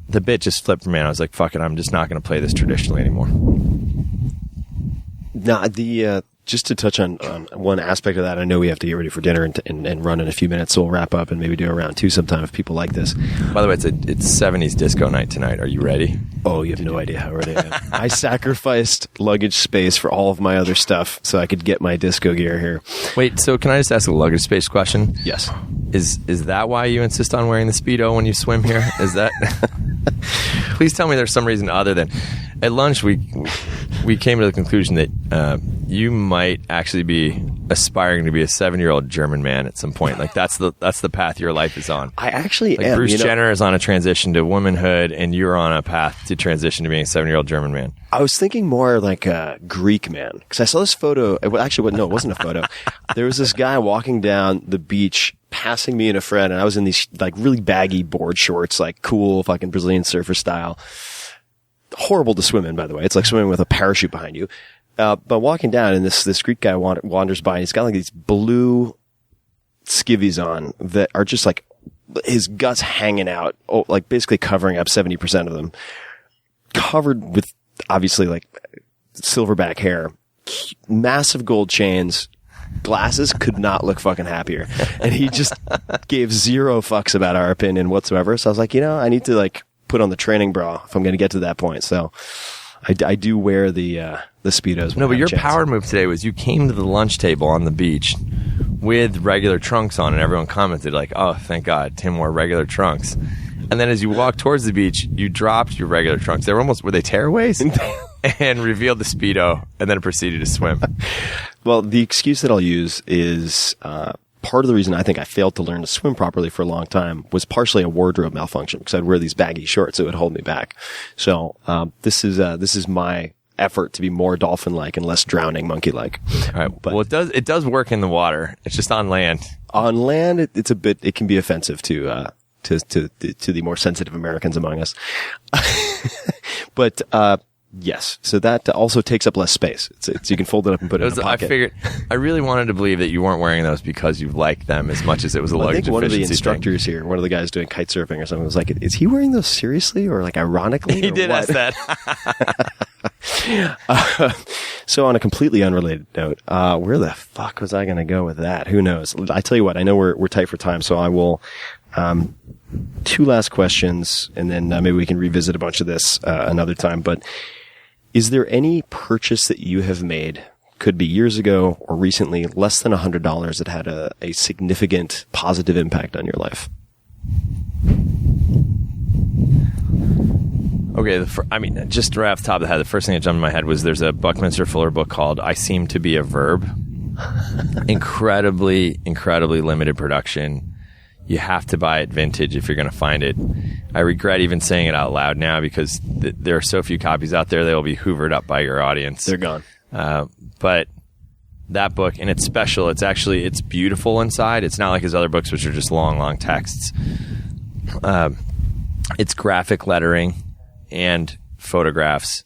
the bit just flipped for me, and I was like, fuck it, I'm just not going to play this traditionally anymore. No, the just to touch on one aspect of that, I know we have to get ready for dinner and run in a few minutes, so we'll wrap up and maybe do a round two sometime if people like this. By the way, it's 70s disco night tonight. Are you ready? Oh, you have no idea how ready I am. I sacrificed luggage space for all of my other stuff so I could get my disco gear here. Wait, so can I just ask a luggage space question? Yes. Is that why you insist on wearing the Speedo when you swim here? Is that... Please tell me there's some reason other than... At lunch, we came to the conclusion that you might actually be aspiring to be a 7-year-old German man at some point. Like that's the path your life is on. I actually like am. Bruce Jenner is on a transition to womanhood, and you're on a path to transition to being a 7-year-old German man. I was thinking more like a Greek man because I saw this photo. Actually, no, it wasn't a photo. There was this guy walking down the beach, passing me and a friend, and I was in these like really baggy board shorts, like cool fucking Brazilian surfer style. Horrible to swim in, by the way. It's like swimming with a parachute behind you. But walking down, and this Greek guy wanders by, and he's got like these blue skivvies on that are just like his guts hanging out, like basically covering up 70% of them, covered with obviously like silverback hair, massive gold chains, glasses. Could not look fucking happier. And he just gave zero fucks about our opinion whatsoever. So I was like, I need to like put on the training bra if I'm going to get to that point. So I do wear the Speedos. No, but your power move today was you came to the lunch table on the beach with regular trunks on, and everyone commented like, "Oh, thank God, Tim wore regular trunks." And then as you walked towards the beach, you dropped your regular trunks. Were they tearaways? And revealed the Speedo, and then proceeded to swim. Well, the excuse that I'll use is part of the reason I think I failed to learn to swim properly for a long time was partially a wardrobe malfunction because I'd wear these baggy shorts that would hold me back. So this is my effort to be more dolphin-like and less drowning monkey-like. All right. But, well, it does work in the water. It's just on land. On land, it can be offensive to the more sensitive Americans among us. But yes, so that also takes up less space. It's you can fold it up and put it in a pocket. I really wanted to believe that you weren't wearing those because you liked them as much as it was a luggage efficiency thing. I think one of the instructors here, one of the guys doing kite surfing or something, was like, "Is he wearing those seriously or like ironically?" He did ask that. So on a completely unrelated note, where the fuck was I going to go with that? Who knows? I tell you what, I know we're tight for time, so I will. 2 last questions, and then maybe we can revisit a bunch of this another time. But is there any purchase that you have made, could be years ago or recently, less than $100 that had a significant positive impact on your life? Okay, just right off the top of the head, the first thing that jumped in my head was there's a Buckminster Fuller book called I Seem to Be a Verb. Incredibly, incredibly limited production. You have to buy it vintage if you're going to find it. I regret even saying it out loud now because there are so few copies out there, they will be hoovered up by your audience. They're gone. But that book, and it's special. It's beautiful inside. It's not like his other books, which are just long, long texts. It's graphic lettering and photographs.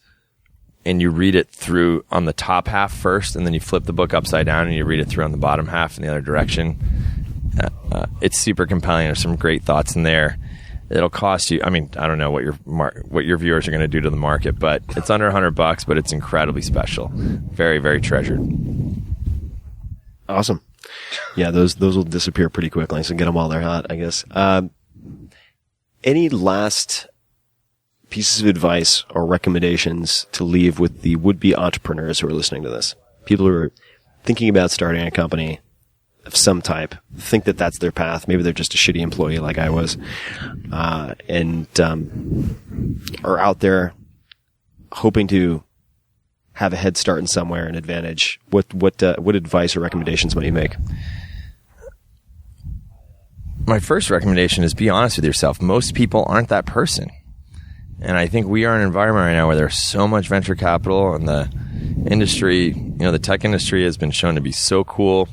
And you read it through on the top half first, and then you flip the book upside down and you read it through on the bottom half in the other direction. It's super compelling. There's some great thoughts in there. It'll cost you, I don't know what your viewers are going to do to the market, but it's under $100, but it's incredibly special. Very, very treasured. Awesome. Yeah, those will disappear pretty quickly, so get them while they're hot, I guess. Any last pieces of advice or recommendations to leave with the would-be entrepreneurs who are listening to this? People who are thinking about starting a company of some type, think that that's their path. Maybe they're just a shitty employee like I was, and are out there hoping to have a head start in somewhere, an advantage. What advice or recommendations might you make? My first recommendation is be honest with yourself. Most people aren't that person. And I think we are in an environment right now where there's so much venture capital, and the industry, the tech industry has been shown to be so cool.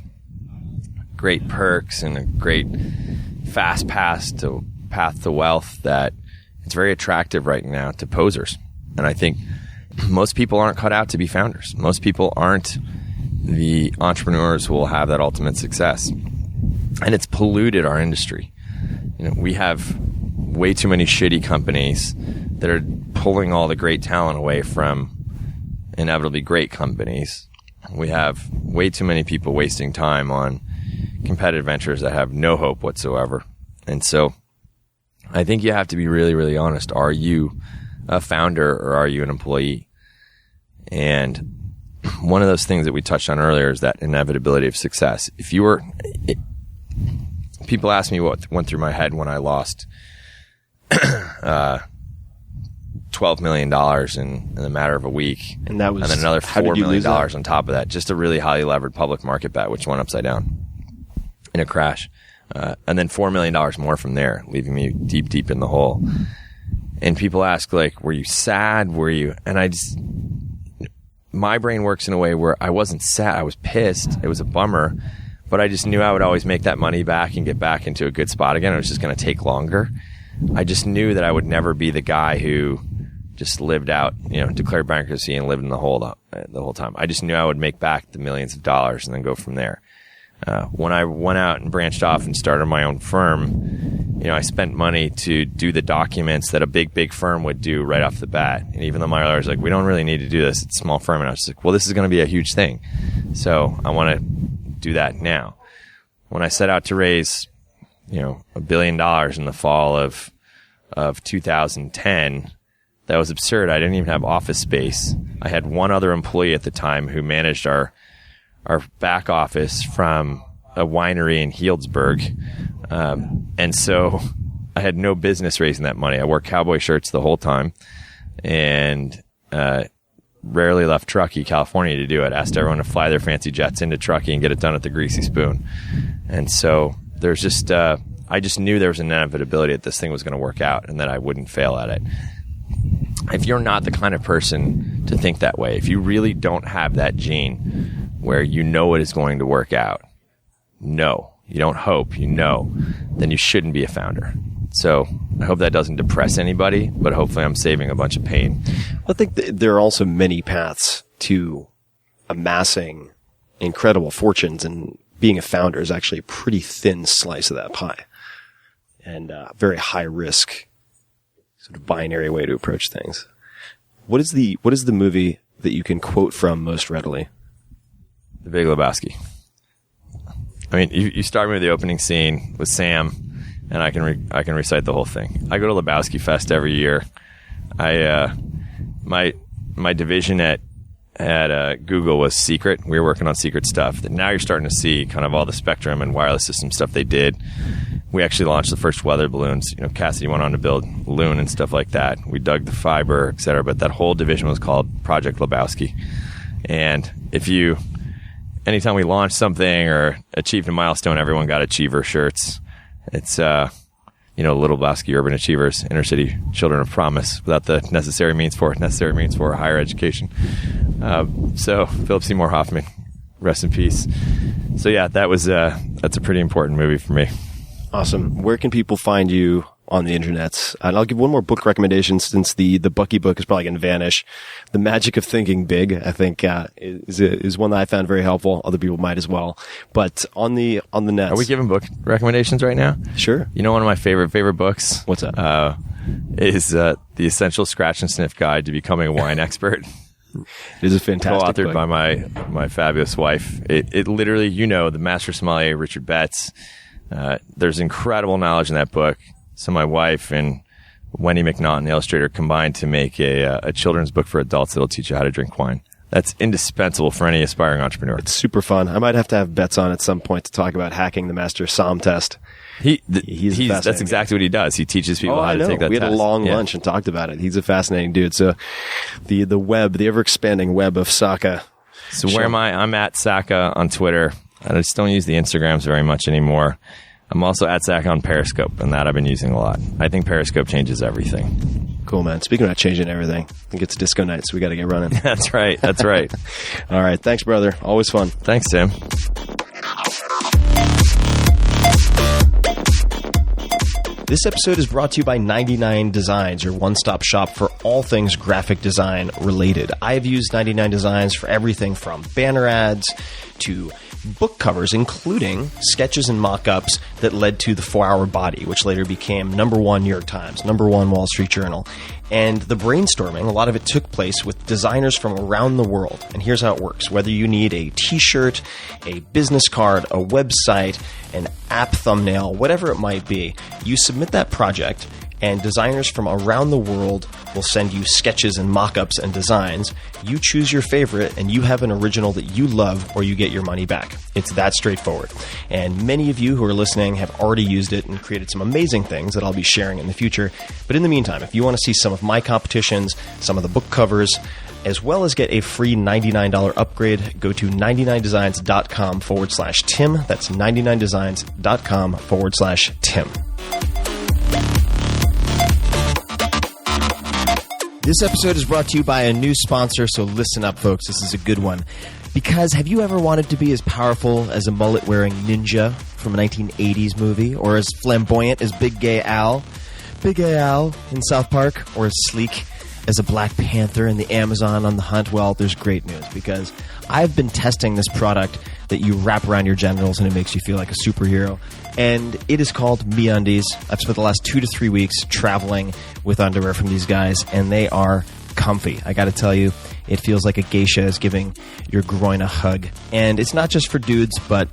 Great perks and a great fast path to wealth that it's very attractive right now to posers. And I think most people aren't cut out to be founders. Most people aren't the entrepreneurs who will have that ultimate success. And it's polluted our industry. We have way too many shitty companies that are pulling all the great talent away from inevitably great companies. we have way too many people wasting time on competitive ventures that have no hope whatsoever. And so I think you have to be really, really honest. Are you a founder or are you an employee? And one of those things that we touched on earlier is that inevitability of success. People ask me what went through my head when I lost $12 million in the matter of a week. And that was, and then another $4 million on top of that. Just a really highly levered public market bet, which went upside down in a crash. And then $4 million more from there, leaving me deep, deep in the hole. And people ask, like, were you sad? And my brain works in a way where I wasn't sad. I was pissed. It was a bummer, but I just knew I would always make that money back and get back into a good spot again. It was just going to take longer. I just knew that I would never be the guy who just lived out, declared bankruptcy and lived in the hole the whole time. I just knew I would make back the millions of dollars and then go from there. When I went out and branched off and started my own firm, I spent money to do the documents that a big firm would do right off the bat. And even though my lawyer was like, we don't really need to do this, it's a small firm. And I was just like, well, this is going to be a huge thing. So I want to do that now. When I set out to raise, $1 billion in the fall of 2010, that was absurd. I didn't even have office space. I had one other employee at the time who managed our back office from a winery in Healdsburg. And so I had no business raising that money. I wore cowboy shirts the whole time and rarely left Truckee, California to do it. Asked everyone to fly their fancy jets into Truckee and get it done at the Greasy Spoon. And so there's just, I just knew there was an inevitability that this thing was going to work out and that I wouldn't fail at it. If you're not the kind of person to think that way, if you really don't have that gene where it is going to work out, you don't hope, then you shouldn't be a founder. So I hope that doesn't depress anybody, but hopefully I'm saving a bunch of pain. I think there are also many paths to amassing incredible fortunes, and being a founder is actually a pretty thin slice of that pie, and very high risk, sort of binary way to approach things. What is the movie that you can quote from most readily? The Big Lebowski. I mean, you start me with the opening scene with Sam, and I can recite the whole thing. I go to Lebowski Fest every year. My division at Google was secret. We were working on secret stuff. That now you're starting to see kind of all the spectrum and wireless system stuff they did. We actually launched the first weather balloons. Cassidy went on to build Loon and stuff like that. We dug the fiber, et cetera. But that whole division was called Project Lebowski. And anytime we launched something or achieved a milestone, everyone got Achiever shirts. It's, Little Lebowski Urban Achievers, inner city children of promise, without the necessary means for higher education. So Philip Seymour Hoffman, rest in peace. So yeah, that's a pretty important movie for me. Awesome. Where can people find you on the internet? And I'll give one more book recommendation, since the Bucky book is probably going to vanish. The Magic of Thinking Big, I think, is one that I found very helpful. Other people might as well. But on the net. Are we giving book recommendations right now? Sure. One of my favorite books. What's that? Is The Essential Scratch and Sniff Guide to Becoming a Wine Expert. It is a fantastic co-authored book. by my fabulous wife. It literally, the master sommelier, Richard Betts. There's incredible knowledge in that book. So my wife and Wendy McNaughton, the illustrator, combined to make a children's book for adults that'll teach you how to drink wine. That's indispensable for any aspiring entrepreneur. It's super fun. I might have to have Betts on at some point to talk about hacking the master Somm test. That's exactly what he does. He teaches people how to take that test. We had a long lunch and talked about it. He's a fascinating dude. So the ever expanding web of Sacca. So where am I? I'm at Sacca on Twitter. I just don't use the Instagrams very much anymore. I'm also at Sacca on Periscope, and that I've been using a lot. I think Periscope changes everything. Cool, man. Speaking of changing everything, I think it's disco night, so we got to get running. That's right. All right. Thanks, brother. Always fun. Thanks, Tim. This episode is brought to you by 99 Designs, your one-stop shop for all things graphic design related. I have used 99 Designs for everything from banner ads to book covers, including sketches and mock-ups that led to The 4-Hour Body, which later became #1 New York Times, #1 Wall Street Journal. And the brainstorming, a lot of it took place with designers from around the world. And here's how it works. Whether you need a t-shirt, a business card, a website, an app thumbnail, whatever it might be, you submit that project, and designers from around the world will send you sketches and mock-ups and designs. You choose your favorite, and you have an original that you love, or you get your money back. It's that straightforward. And many of you who are listening have already used it and created some amazing things that I'll be sharing in the future. But in the meantime, if you want to see some of my competitions, some of the book covers, as well as get a free $99 upgrade, go to 99designs.com/Tim. That's 99designs.com/Tim. This episode is brought to you by a new sponsor, so listen up, folks. This is a good one. Because have you ever wanted to be as powerful as a mullet-wearing ninja from a 1980s movie, or as flamboyant as Big Gay Al in South Park, or as sleek as a Black Panther in the Amazon on the hunt? Well, there's great news, because I've been testing this product that you wrap around your genitals and it makes you feel like a superhero. And it is called MeUndies. I've spent the last 2 to 3 weeks traveling with underwear from these guys, and they are comfy. I gotta tell you, it feels like a geisha is giving your groin a hug. And it's not just for dudes, but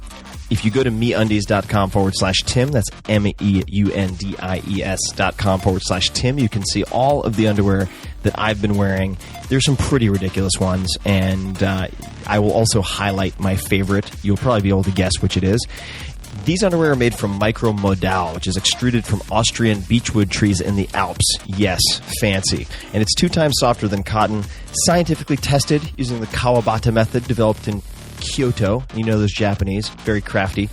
if you go to MeUndies.com/Tim, that's MEUNDIES.com/Tim, you can see all of the underwear that I've been wearing. There's some pretty ridiculous ones, and I will also highlight my favorite. You'll probably be able to guess which it is. These underwear are made from micromodal, which is extruded from Austrian beechwood trees in the Alps. Yes, fancy. And it's 2 times softer than cotton, scientifically tested using the Kawabata method developed in Kyoto. You know those Japanese, very crafty.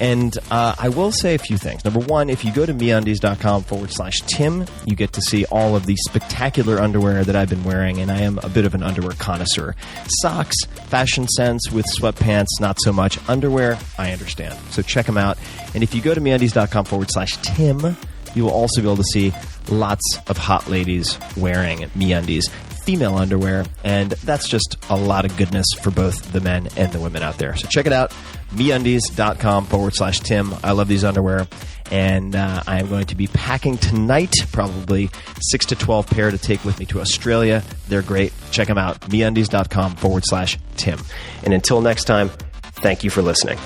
And I will say a few things. Number one, if you go to MeUndies.com/Tim, you get to see all of the spectacular underwear that I've been wearing, and I am a bit of an underwear connoisseur. Socks, fashion sense with sweatpants, not so much. Underwear, I understand. So check them out. And if you go to MeUndies.com/Tim, you will also be able to see lots of hot ladies wearing MeUndies. Female underwear, and that's just a lot of goodness for both the men and the women out there. So check it out, MeUndies.com/Tim. I love these underwear, and I am going to be packing tonight, probably 6 to 12 pair to take with me to Australia. They're great. Check them out, MeUndies.com/Tim. And until next time, thank you for listening.